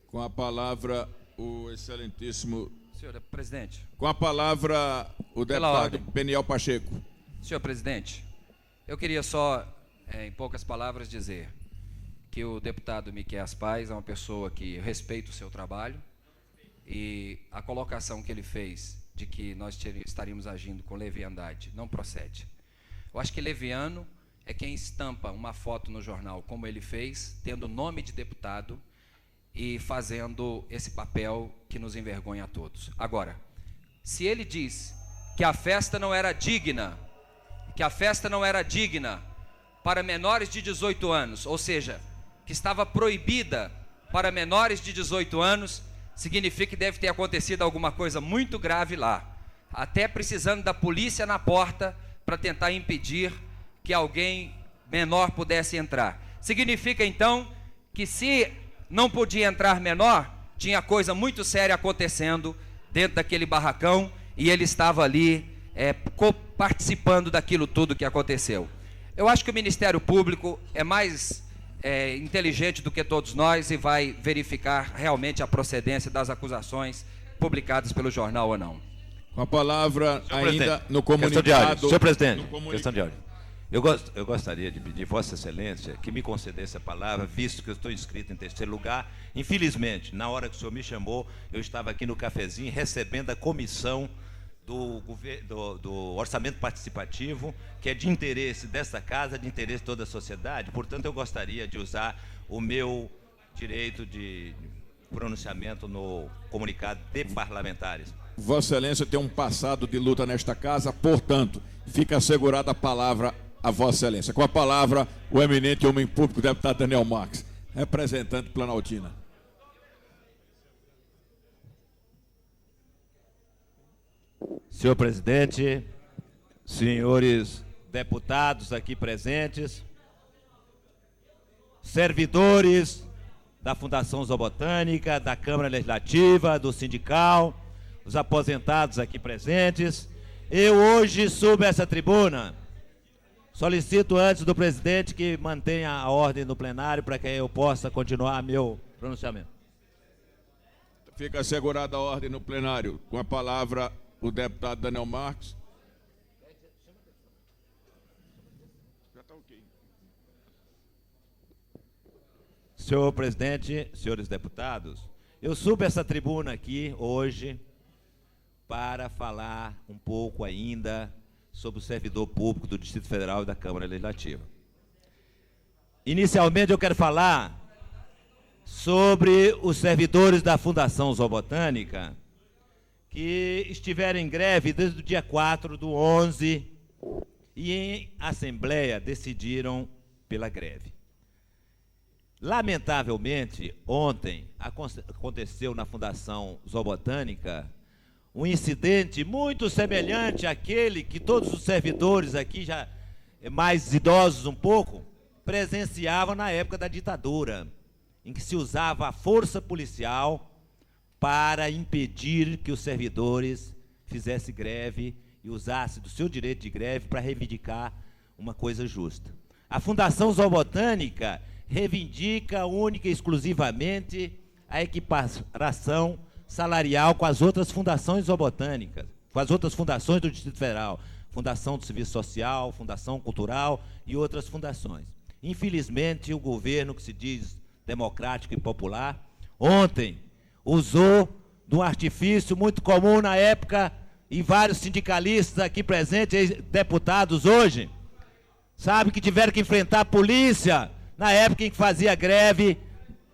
Com a palavra, o excelentíssimo... Senhor presidente. Com a palavra, o deputado Peniel Pacheco. Senhor presidente, eu queria só, em poucas palavras, dizer que o deputado Miquel Paz é uma pessoa que respeita o seu trabalho e a colocação que ele fez de que nós estaríamos agindo com leviandade não procede. Eu acho que leviano é quem estampa uma foto no jornal, como ele fez, tendo o nome de deputado e fazendo esse papel que nos envergonha a todos. Agora, se ele diz que a festa não era digna, para menores de 18 anos, ou seja, que estava proibida para menores de 18 anos, significa que deve ter acontecido alguma coisa muito grave lá, até precisando da polícia na porta para tentar impedir que alguém menor pudesse entrar. Significa então que se não podia entrar menor, tinha coisa muito séria acontecendo dentro daquele barracão e ele estava ali participando daquilo tudo que aconteceu. Eu acho que o Ministério Público é mais inteligente do que todos nós e vai verificar realmente a procedência das acusações publicadas pelo jornal ou não. Com a palavra ainda no comunicado... Senhor presidente, questão de ordem. Eu gostaria de pedir Vossa Excelência que me concedesse a palavra, visto que eu estou inscrito em terceiro lugar. Infelizmente, na hora que o senhor me chamou, eu estava aqui no cafezinho recebendo a comissão do orçamento participativo, que é de interesse desta casa, de interesse de toda a sociedade. Portanto, eu gostaria de usar o meu direito de pronunciamento no comunicado de parlamentares. Vossa Excelência tem um passado de luta nesta casa, portanto, fica assegurada a palavra a Vossa Excelência. Com a palavra, o eminente homem público, deputado Daniel Marques, representante planaltina. Senhor presidente, senhores deputados aqui presentes, servidores da Fundação Zoobotânica, da Câmara Legislativa, do Sindical, os aposentados aqui presentes, eu hoje subo essa tribuna. Solicito antes do presidente que mantenha a ordem no plenário para que eu possa continuar meu pronunciamento. Fica assegurada a ordem no plenário. Com a palavra, o deputado Daniel Marques. Senhor presidente, senhores deputados, eu subo essa tribuna aqui hoje para falar um pouco ainda sobre o servidor público do Distrito Federal e da Câmara Legislativa. Inicialmente eu quero falar sobre os servidores da Fundação Zoobotânica que estiveram em greve desde o dia 4/11 e em assembleia decidiram pela greve. Lamentavelmente, ontem aconteceu na Fundação Zoobotânica um incidente muito semelhante àquele que todos os servidores aqui, já mais idosos um pouco, presenciavam na época da ditadura, em que se usava a força policial para impedir que os servidores fizessem greve e usassem do seu direito de greve para reivindicar uma coisa justa. A Fundação Zoobotânica reivindica única e exclusivamente a equiparação salarial com as outras fundações zoobotânicas, com as outras fundações do Distrito Federal, Fundação do Serviço Social, Fundação Cultural e outras fundações. Infelizmente, o governo, que se diz democrático e popular, ontem usou de um artifício muito comum na época, e vários sindicalistas aqui presentes, deputados hoje, sabe que tiveram que enfrentar a polícia na época em que fazia greve,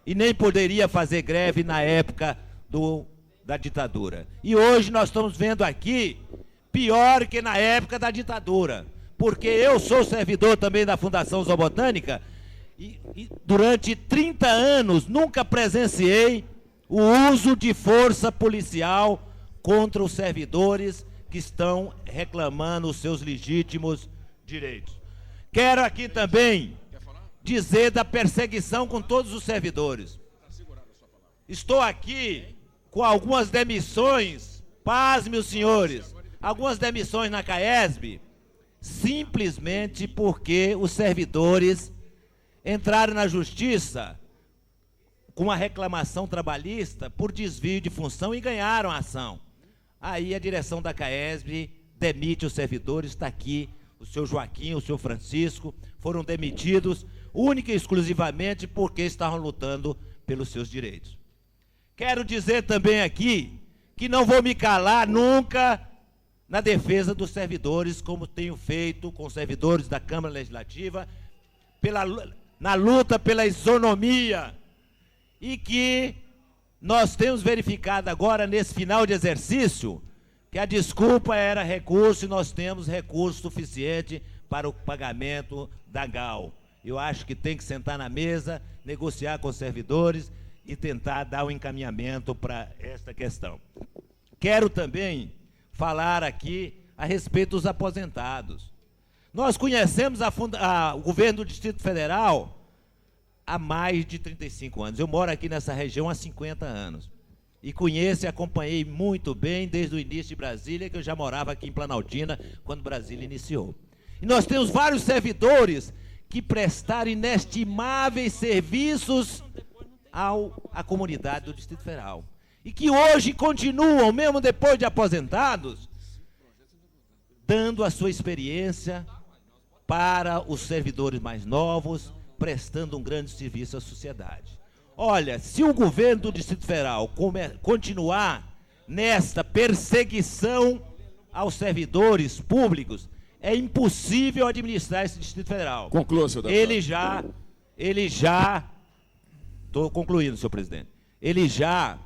e nem poderia fazer greve na época da ditadura. E hoje nós estamos vendo aqui, pior que na época da ditadura, porque eu sou servidor também da Fundação Zoobotânica, e durante 30 anos nunca presenciei o uso de força policial contra os servidores que estão reclamando os seus legítimos direitos. Quero aqui também dizer da perseguição com todos os servidores. Estou aqui com algumas demissões, pasme os senhores, algumas demissões na CAESB, simplesmente porque os servidores entraram na justiça com uma reclamação trabalhista por desvio de função e ganharam a ação. Aí a direção da CAESB demite os servidores, está aqui o senhor Joaquim, o senhor Francisco, foram demitidos única e exclusivamente porque estavam lutando pelos seus direitos. Quero dizer também aqui que não vou me calar nunca na defesa dos servidores, como tenho feito com os servidores da Câmara Legislativa, na luta pela isonomia, e que nós temos verificado agora, nesse final de exercício, que a desculpa era recurso, e nós temos recurso suficiente para o pagamento da GAL. Eu acho que tem que sentar na mesa, negociar com os servidores e tentar dar um encaminhamento para esta questão. Quero também falar aqui a respeito dos aposentados. Nós conhecemos o governo do Distrito Federal há mais de 35 anos. Eu moro aqui nessa região há 50 anos. E conheço e acompanhei muito bem desde o início de Brasília, que eu já morava aqui em Planaltina, quando Brasília iniciou. E nós temos vários servidores que prestaram inestimáveis serviços à comunidade do Distrito Federal. E que hoje continuam, mesmo depois de aposentados, dando a sua experiência para os servidores mais novos, prestando um grande serviço à sociedade. Olha, se o governo do Distrito Federal continuar nesta perseguição aos servidores públicos, é impossível administrar esse Distrito Federal. Conclua, senhor deputado. Ele já, estou concluindo, senhor presidente, ele já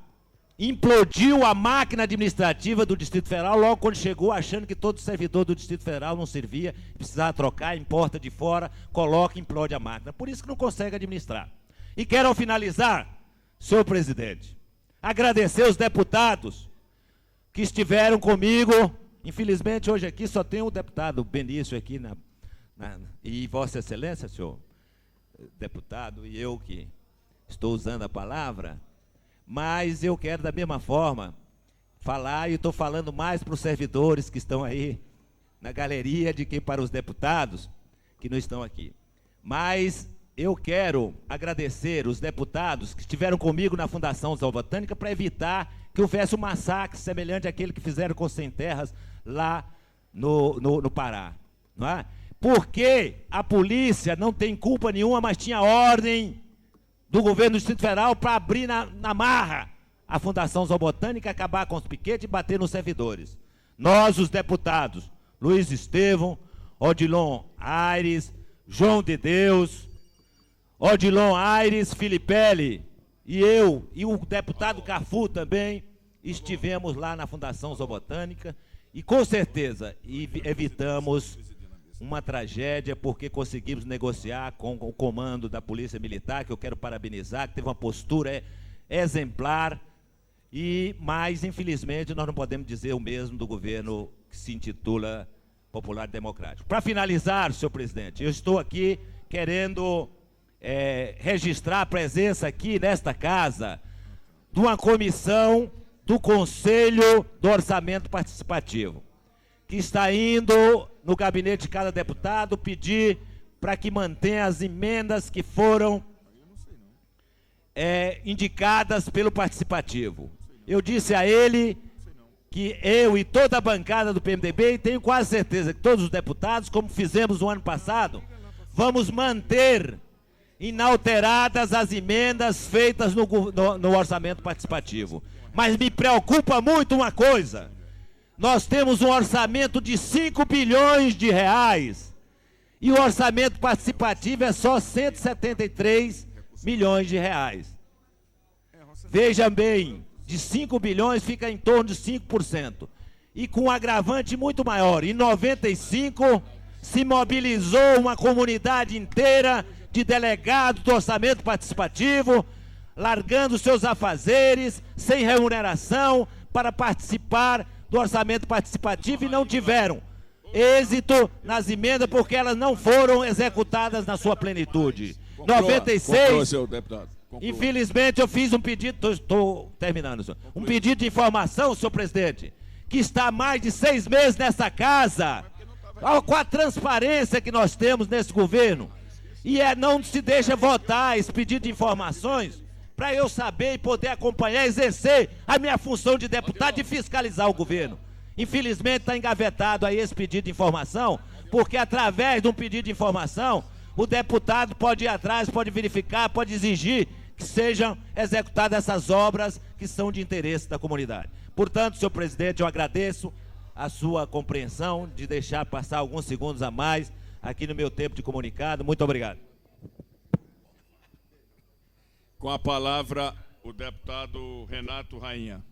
implodiu a máquina administrativa do Distrito Federal logo quando chegou, achando que todo servidor do Distrito Federal não servia, precisava trocar, importa de fora, coloca e implode a máquina. Por isso que não consegue administrar. E quero, ao finalizar, senhor presidente, agradecer os deputados que estiveram comigo. Infelizmente, hoje aqui só tem o deputado Benício aqui, e Vossa Excelência, senhor deputado, e eu que estou usando a palavra, mas eu quero, da mesma forma, falar, e estou falando mais para os servidores que estão aí na galeria do que para os deputados que não estão aqui. Mas eu quero agradecer os deputados que estiveram comigo na Fundação Zoobotânica para evitar que houvesse um massacre semelhante àquele que fizeram com os sem terras lá no Pará. Não é? Porque a polícia não tem culpa nenhuma, mas tinha ordem do governo do Distrito Federal para abrir na marra a Fundação Zoobotânica, acabar com os piquetes e bater nos servidores. Nós, os deputados, Luiz Estevão, Odilon Aires, João de Deus, Odilon Aires, Filipelli, e eu, e o deputado Cafu também, estivemos lá na Fundação Zoobotânica e, com certeza, evitamos uma tragédia, porque conseguimos negociar com o comando da Polícia Militar, que eu quero parabenizar, que teve uma postura exemplar, mas, infelizmente, nós não podemos dizer o mesmo do governo que se intitula Popular Democrático. Para finalizar, senhor presidente, eu estou aqui querendo registrar a presença aqui nesta casa de uma comissão do Conselho do Orçamento Participativo, que está indo no gabinete de cada deputado pedir para que mantenha as emendas que foram indicadas pelo participativo. Eu disse a ele que eu e toda a bancada do PMDB, e tenho quase certeza que todos os deputados, como fizemos no ano passado, vamos manter inalteradas as emendas feitas no orçamento participativo. Mas me preocupa muito uma coisa: nós temos um orçamento de 5 bilhões de reais e o orçamento participativo é só 173 milhões de reais. Vejam bem, de 5 bilhões fica em torno de 5%. E com um agravante muito maior, em 95 se mobilizou uma comunidade inteira de delegados do orçamento participativo, largando seus afazeres, sem remuneração, para participar do orçamento participativo e não tiveram êxito nas emendas porque elas não foram executadas na sua plenitude. 96, seu deputado. Infelizmente eu fiz um pedido, estou terminando, senhor. Um pedido de informação, senhor presidente, que está há mais de 6 meses nessa casa, com a transparência que nós temos nesse governo, e não se deixa votar esse pedido de informações, para eu saber e poder acompanhar, exercer a minha função de deputado e fiscalizar o governo. Infelizmente está engavetado aí esse pedido de informação, porque através de um pedido de informação, o deputado pode ir atrás, pode verificar, pode exigir que sejam executadas essas obras que são de interesse da comunidade. Portanto, senhor presidente, eu agradeço a sua compreensão de deixar passar alguns segundos a mais aqui no meu tempo de comunicado. Muito obrigado. Com a palavra, o deputado Renato Rainha.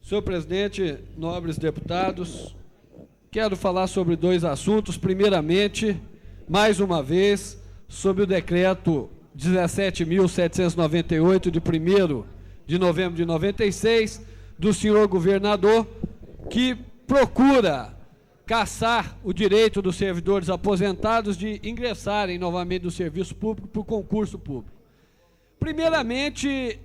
Senhor presidente, nobres deputados, quero falar sobre 2 assuntos. Primeiramente, mais uma vez, sobre o decreto 17.798, de 1º de novembro de 96, do senhor governador, que procura cassar o direito dos servidores aposentados de ingressarem novamente no serviço público por concurso público. Primeiramente,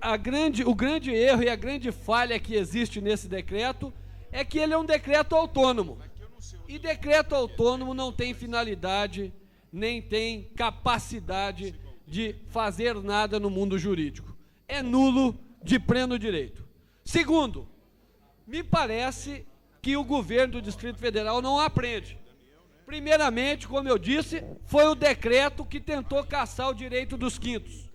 o grande erro e a grande falha que existe nesse decreto é que ele é um decreto autônomo. E decreto autônomo não tem finalidade, nem tem capacidade de fazer nada no mundo jurídico. É nulo de pleno direito. Segundo, me parece que o governo do Distrito Federal não aprende. Primeiramente, como eu disse, foi o decreto que tentou cassar o direito dos quintos.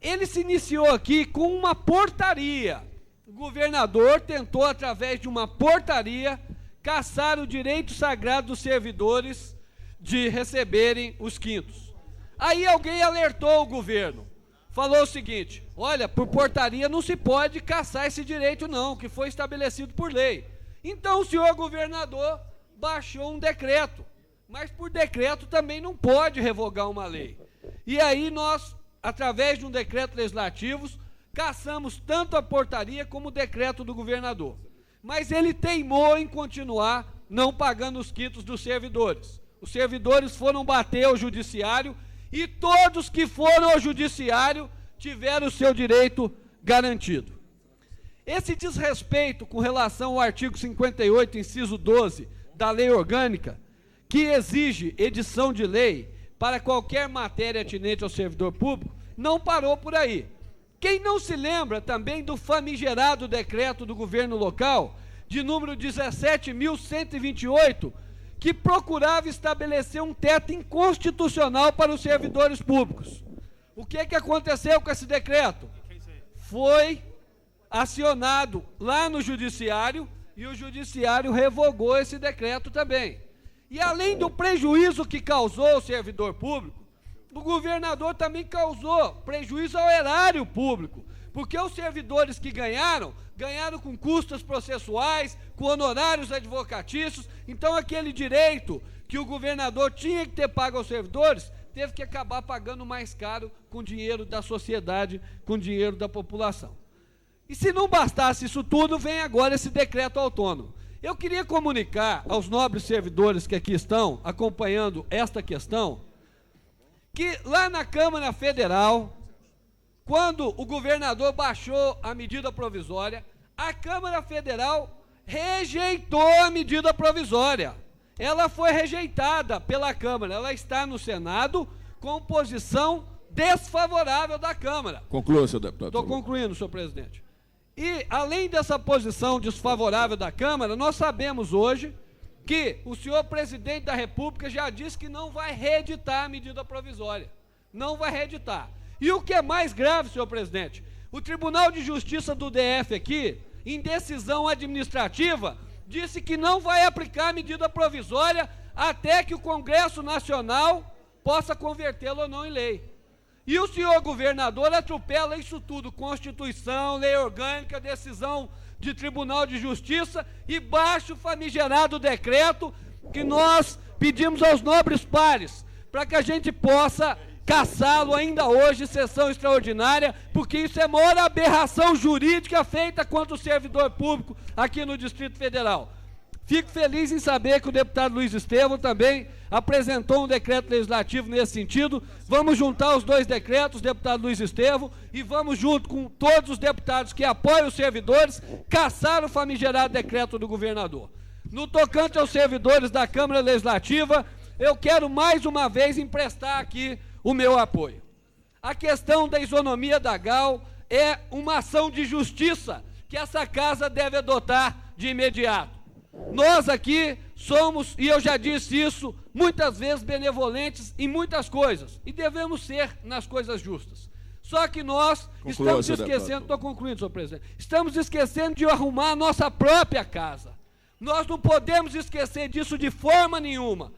Ele se iniciou aqui com uma portaria. O governador tentou, através de uma portaria, cassar o direito sagrado dos servidores de receberem os quintos. Aí alguém alertou o governo, falou o seguinte: olha, por portaria não se pode cassar esse direito não, que foi estabelecido por lei. Então o senhor governador baixou um decreto, mas por decreto também não pode revogar uma lei. E aí nós, através de um decreto legislativo, cassamos tanto a portaria como o decreto do governador. Mas ele teimou em continuar não pagando os quintos dos servidores. Os servidores foram bater ao judiciário e todos que foram ao judiciário tiveram o seu direito garantido. Esse desrespeito com relação ao artigo 58, inciso 12, da Lei Orgânica, que exige edição de lei para qualquer matéria atinente ao servidor público, não parou por aí. Quem não se lembra também do famigerado decreto do governo local, de número 17.128, que procurava estabelecer um teto inconstitucional para os servidores públicos. O que aconteceu com esse decreto? Foi acionado lá no judiciário e o judiciário revogou esse decreto também. E além do prejuízo que causou ao servidor público, o governador também causou prejuízo ao erário público, porque os servidores que ganharam com custas processuais, com honorários advocatícios. Então aquele direito que o governador tinha que ter pago aos servidores, teve que acabar pagando mais caro com dinheiro da sociedade, com dinheiro da população. E se não bastasse isso tudo, vem agora esse decreto autônomo. Eu queria comunicar aos nobres servidores que aqui estão acompanhando esta questão, que lá na Câmara Federal, quando o governador baixou a medida provisória, a Câmara Federal rejeitou a medida provisória. Ela foi rejeitada pela Câmara, ela está no Senado com posição desfavorável da Câmara. Conclua, senhor deputado. Estou concluindo, senhor presidente. E, além dessa posição desfavorável da Câmara, nós sabemos hoje que o senhor presidente da República já disse que não vai reeditar a medida provisória. Não vai reeditar. E o que é mais grave, senhor presidente, o Tribunal de Justiça do DF aqui, em decisão administrativa, disse que não vai aplicar a medida provisória até que o Congresso Nacional possa convertê-la ou não em lei. E o senhor governador atropela isso tudo, Constituição, lei orgânica, decisão de Tribunal de Justiça, e baixa o famigerado decreto que nós pedimos aos nobres pares, para que a gente possa caçá-lo ainda hoje, sessão extraordinária, porque isso é a maior aberração jurídica feita contra o servidor público aqui no Distrito Federal. Fico feliz em saber que o deputado Luiz Estevão também apresentou um decreto legislativo nesse sentido. Vamos juntar os dois decretos, deputado Luiz Estevão, e vamos, junto com todos os deputados que apoiam os servidores, caçar o famigerado decreto do governador. No tocante aos servidores da Câmara Legislativa, eu quero mais uma vez emprestar aqui o meu apoio. A questão da isonomia da GAL é uma ação de justiça que essa casa deve adotar de imediato. Nós aqui somos, e eu já disse isso, muitas vezes benevolentes em muitas coisas, e devemos ser nas coisas justas. Só que nós estamos esquecendo, estou concluindo, senhor presidente, estamos esquecendo de arrumar a nossa própria casa. Nós não podemos esquecer disso de forma nenhuma.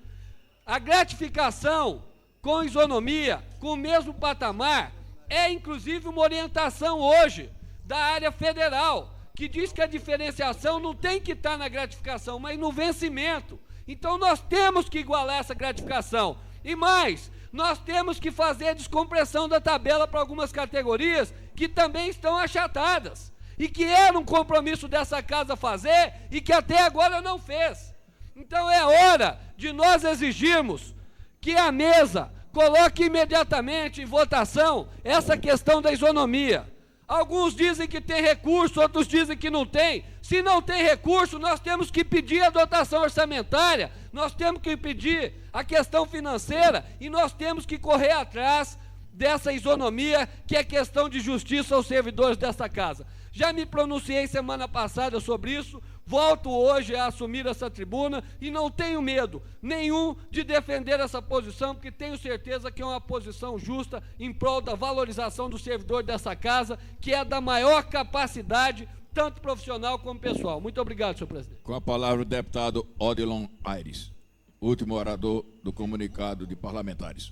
A gratificação com isonomia, com o mesmo patamar, é inclusive uma orientação hoje da área federal, que diz que a diferenciação não tem que estar na gratificação, mas no vencimento. Então nós temos que igualar essa gratificação. E mais, nós temos que fazer a descompressão da tabela para algumas categorias que também estão achatadas, e que era um compromisso dessa casa fazer, e que até agora não fez. Então é hora de nós exigirmos que a mesa coloque imediatamente em votação essa questão da isonomia. Alguns dizem que tem recurso, outros dizem que não tem. Se não tem recurso, nós temos que pedir a dotação orçamentária, nós temos que pedir a questão financeira, e nós temos que correr atrás dessa isonomia, que é questão de justiça aos servidores dessa casa. Já me pronunciei semana passada sobre isso, volto hoje a assumir essa tribuna e não tenho medo nenhum de defender essa posição, porque tenho certeza que é uma posição justa em prol da valorização do servidor dessa casa, que é da maior capacidade, tanto profissional como pessoal. Muito obrigado, senhor presidente. Com a palavra o deputado Odilon Aires, último orador do comunicado de parlamentares.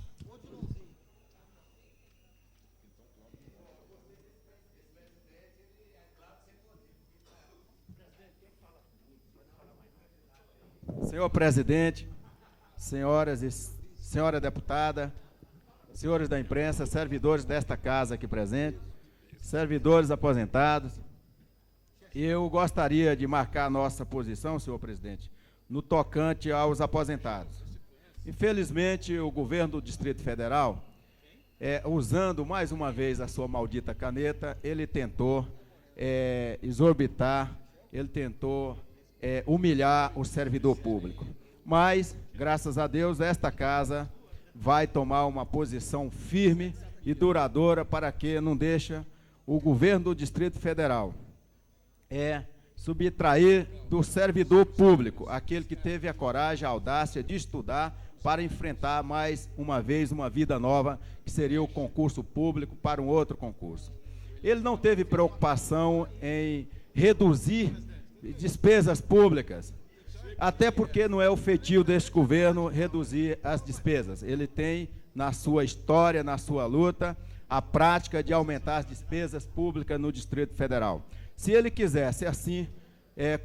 Senhor presidente, senhora deputada, senhores da imprensa, servidores desta casa aqui presentes, servidores aposentados, eu gostaria de marcar a nossa posição, senhor presidente, no tocante aos aposentados. Infelizmente, o governo do Distrito Federal, usando mais uma vez a sua maldita caneta, ele tentou exorbitar, ele tentou humilhar o servidor público. Mas, graças a Deus, esta casa vai tomar uma posição firme e duradoura para que não deixe o governo do Distrito Federal subtrair do servidor público, aquele que teve a coragem, a audácia de estudar para enfrentar mais uma vez uma vida nova, que seria o concurso público para um outro concurso. Ele não teve preocupação em reduzir despesas públicas, até porque não é o feitio deste governo reduzir as despesas. Ele tem na sua história, na sua luta, a prática de aumentar as despesas públicas no Distrito Federal. Se ele quisesse assim,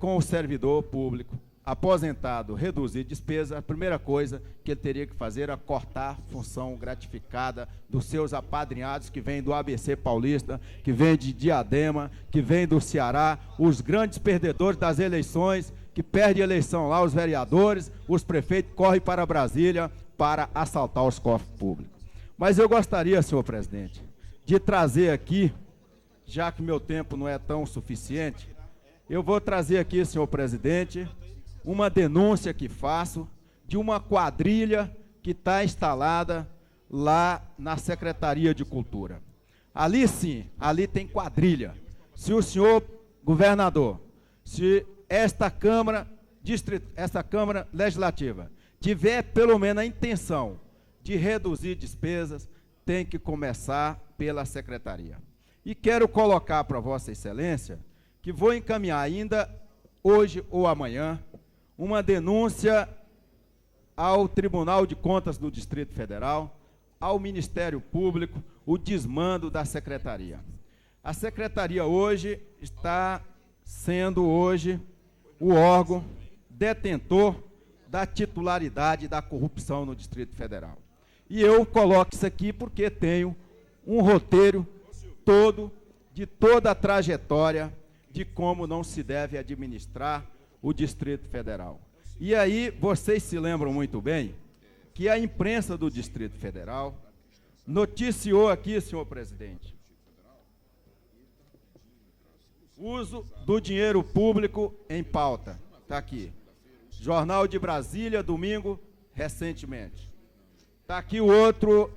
com o servidor público aposentado, reduzir despesa, a primeira coisa que ele teria que fazer era cortar a função gratificada dos seus apadrinhados que vêm do ABC Paulista, que vêm de Diadema, que vêm do Ceará, os grandes perdedores das eleições, que perdem a eleição lá, os vereadores, os prefeitos correm para Brasília para assaltar os cofres públicos. Mas eu gostaria, senhor presidente, de trazer aqui, já que meu tempo não é tão suficiente, eu vou trazer aqui, senhor presidente, uma denúncia que faço de uma quadrilha que está instalada lá na Secretaria de Cultura. Ali sim, ali tem quadrilha. Se o senhor governador, se esta Câmara Legislativa tiver pelo menos a intenção de reduzir despesas, tem que começar pela Secretaria. E quero colocar para Vossa Excelência que vou encaminhar ainda hoje ou amanhã uma denúncia ao Tribunal de Contas do Distrito Federal, ao Ministério Público, o desmando da Secretaria. A Secretaria hoje está sendo hoje o órgão detentor da titularidade da corrupção no Distrito Federal. E eu coloco isso aqui porque tenho um roteiro todo, de toda a trajetória de como não se deve administrar o Distrito Federal. E aí, vocês se lembram muito bem que a imprensa do Distrito Federal noticiou aqui, senhor presidente, uso do dinheiro público em pauta. Está aqui. Jornal de Brasília, domingo, recentemente. Está aqui o outro.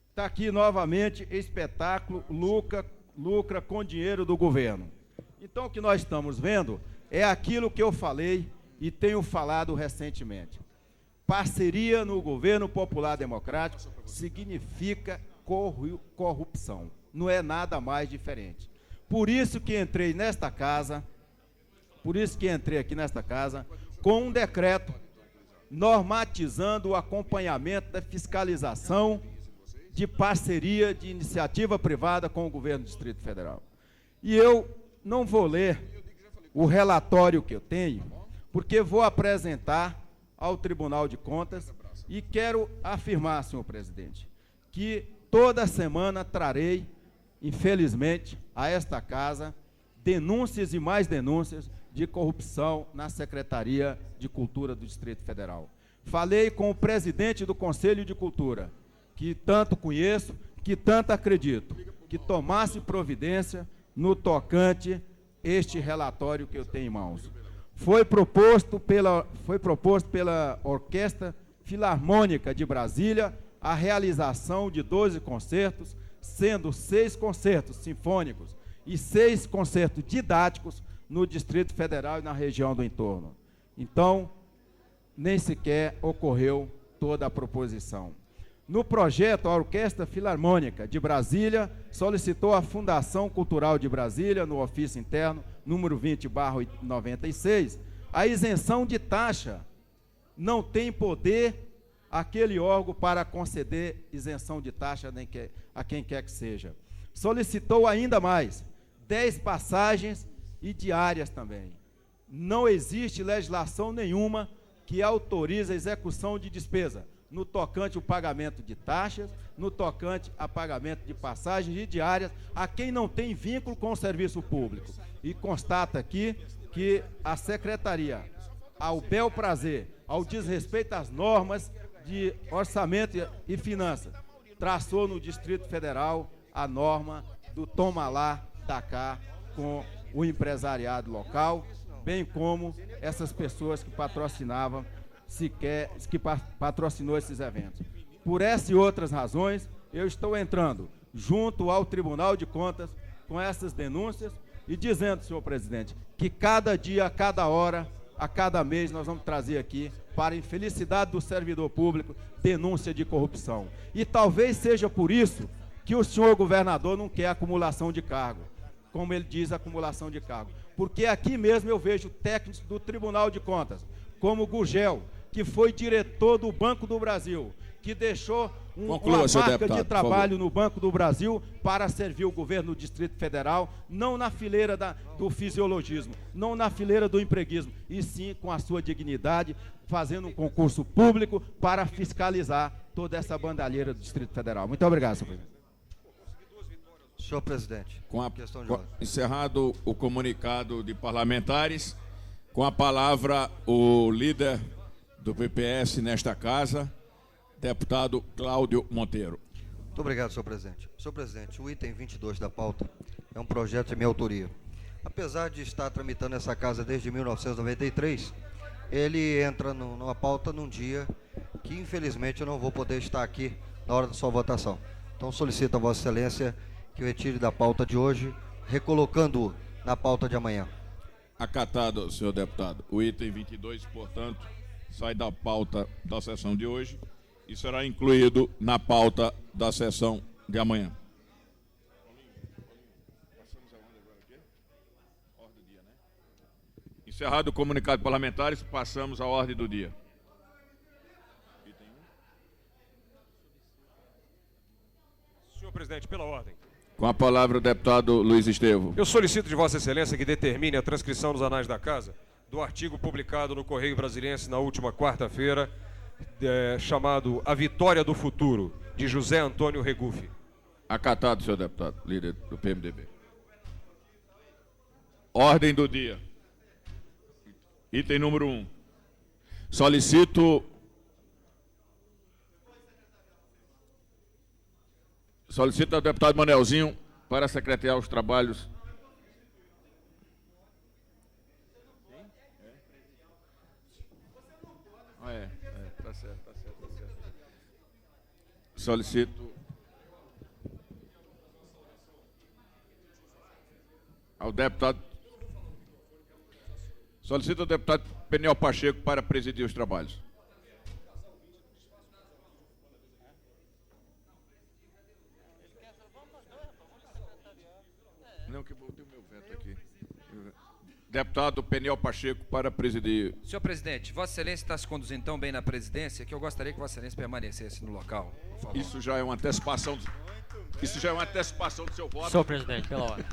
Está aqui novamente, espetáculo lucra com dinheiro do governo. Então, o que nós estamos vendo é aquilo que eu falei e tenho falado recentemente. Parceria no governo popular democrático significa corrupção. Não é nada mais diferente. Por isso que entrei nesta casa, aqui nesta casa, com um decreto normatizando o acompanhamento da fiscalização de parceria de iniciativa privada com o governo do Distrito Federal. E eu não vou ler o relatório que eu tenho, porque vou apresentar ao Tribunal de Contas e quero afirmar, senhor presidente, que toda semana trarei, infelizmente, a esta casa, denúncias e mais denúncias de corrupção na Secretaria de Cultura do Distrito Federal. Falei com o presidente do Conselho de Cultura, que tanto conheço, que tanto acredito, que tomasse providência no tocante este relatório que eu tenho em mãos. Foi proposto pela Orquestra Filarmônica de Brasília a realização de 12 concertos, sendo 6 concertos sinfônicos e 6 concertos didáticos no Distrito Federal e na região do entorno. Então, nem sequer ocorreu toda a proposição. No projeto, a Orquestra Filarmônica de Brasília solicitou à Fundação Cultural de Brasília, no ofício interno, número 20/96, a isenção de taxa. Não tem poder aquele órgão para conceder isenção de taxa a quem quer que seja. Solicitou ainda mais 10 passagens e diárias também. Não existe legislação nenhuma que autorize a execução de despesa no tocante ao pagamento de taxas, no tocante a pagamento de passagens e diárias a quem não tem vínculo com o serviço público. E constata aqui que a Secretaria, ao bel prazer, ao desrespeito às normas de orçamento e finanças, traçou no Distrito Federal a norma do toma lá, dá cá, com o empresariado local, bem como essas pessoas que patrocinavam, que patrocinou esses eventos. Por essas e outras razões, eu estou entrando junto ao Tribunal de Contas com essas denúncias e dizendo, senhor presidente, que cada dia, a cada hora, a cada mês, nós vamos trazer aqui, para a infelicidade do servidor público, denúncia de corrupção. E talvez seja por isso que o senhor governador não quer acumulação de cargo, como ele diz, acumulação de cargo. Porque aqui mesmo eu vejo técnicos do Tribunal de Contas, como o Gurgel, que foi diretor do Banco do Brasil, que deixou uma marca de trabalho no Banco do Brasil para servir o governo do Distrito Federal, não na fileira do fisiologismo, não na fileira do empreguismo, e sim com a sua dignidade, fazendo um concurso público para fiscalizar toda essa bandalheira do Distrito Federal. Muito obrigado, senhor presidente. Senhor presidente, encerrado o comunicado de parlamentares, com a palavra o líder do PPS nesta casa, deputado Cláudio Monteiro. Muito obrigado, senhor presidente. Senhor presidente, o item 22 da pauta é um projeto de minha autoria. Apesar de estar tramitando essa casa desde 1993, ele entra numa pauta num dia que, infelizmente, eu não vou poder estar aqui na hora da sua votação. Então, solicito a Vossa Excelência que o retire da pauta de hoje, recolocando-o na pauta de amanhã. Acatado, senhor deputado. O item 22, portanto, sai da pauta da sessão de hoje e será incluído na pauta da sessão de amanhã. Encerrado o comunicado parlamentares, passamos à ordem do dia. Senhor presidente, pela ordem. Com a palavra o deputado Luiz Estevo. Eu solicito de Vossa Excelência que determine a transcrição nos anais da Casa do artigo publicado no Correio Brasiliense na última quarta-feira, chamado A Vitória do Futuro, de José Antônio Regufe. Acatado, senhor deputado, líder do PMDB. Ordem do dia. Item número 1. Solicito ao deputado Manelzinho para secretariar os trabalhos. Tá certo. Solicito ao deputado Peniel Pacheco para presidir os trabalhos. Não, que botei o meu veto aqui. Deputado Peniel Pacheco para presidir. Senhor presidente, Vossa Excelência está se conduzindo tão bem na presidência que eu gostaria que Vossa Excelência permanecesse no local, por favor. Isso já é uma antecipação. Isso já é uma antecipação do seu voto. Senhor presidente, pela ordem.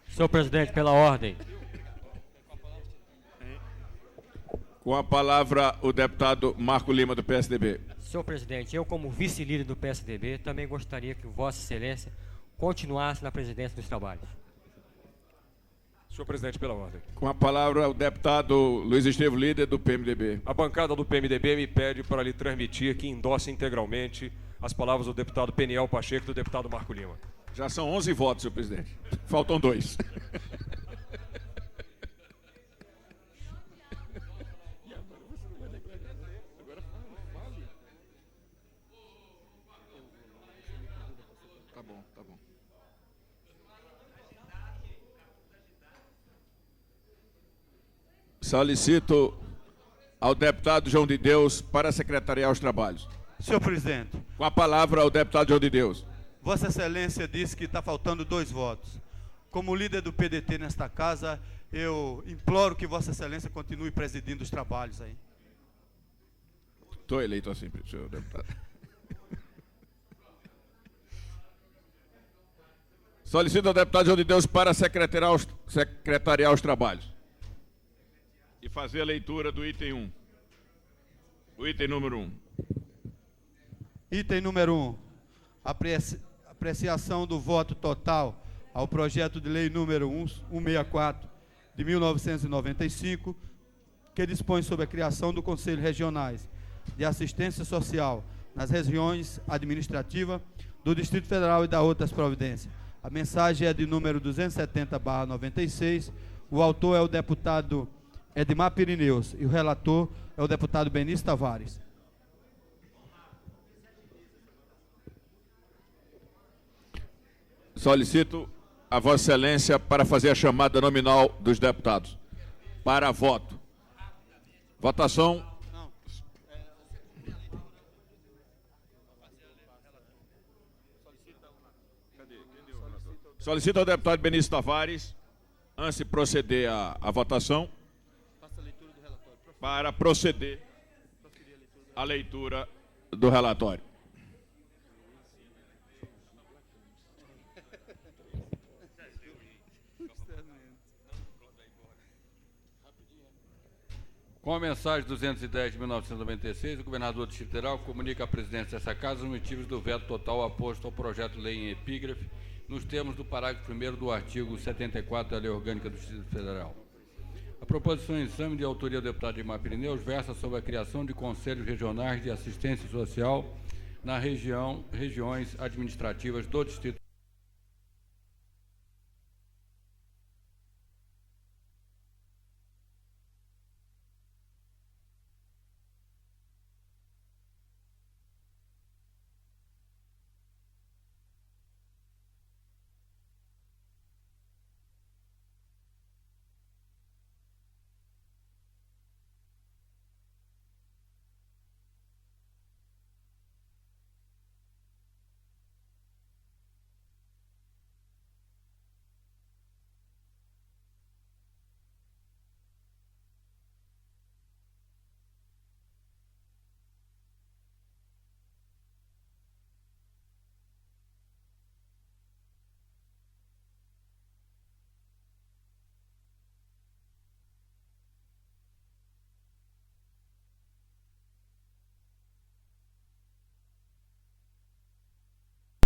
Senhor presidente, pela ordem. Com a palavra o deputado Marco Lima do PSDB. Senhor presidente, eu como vice-líder do PSDB também gostaria que Vossa Excelência continuasse na presidência dos trabalhos. Senhor presidente, pela ordem. Com a palavra o deputado Luiz Estevo, líder do PMDB. A bancada do PMDB me pede para lhe transmitir que endosse integralmente as palavras do deputado Peniel Pacheco e do deputado Marco Lima. Já são 11 votos, senhor presidente. Faltam 2. Tá bom. Solicito ao deputado João de Deus para secretariar os trabalhos. Senhor presidente. Com a palavra o deputado João de Deus. Vossa Excelência disse que está faltando 2 votos. Como líder do PDT nesta casa, eu imploro que Vossa Excelência continue presidindo os trabalhos aí. Estou eleito assim, senhor deputado. Solicito ao deputado João de Deus para secretariar os trabalhos e fazer a leitura do item 1. O item número 1. Item número 1. Apreciação do voto total ao projeto de lei número 164 de 1995, que dispõe sobre a criação do Conselho Regionais de Assistência Social nas regiões administrativas do Distrito Federal e da outras providências. A mensagem é de número 270/96. O autor é o deputado Edmar Pirineus e o relator é o deputado Benício Tavares. Solicito a Vossa Excelência para fazer a chamada nominal dos deputados. Para voto. Votação. Solicito ao deputado Benício Tavares, antes de proceder à votação, para proceder à leitura do relatório. Com a mensagem 210 de 1996, o governador do Distrito Federal comunica à presidência dessa Casa os motivos do veto total oposto ao projeto de lei em epígrafe, nos termos do parágrafo 1º do artigo 74 da Lei Orgânica do Distrito Federal. A proposição em exame de autoria do deputado Edmar Pirineus versa sobre a criação de conselhos regionais de assistência social nas regiões administrativas do Distrito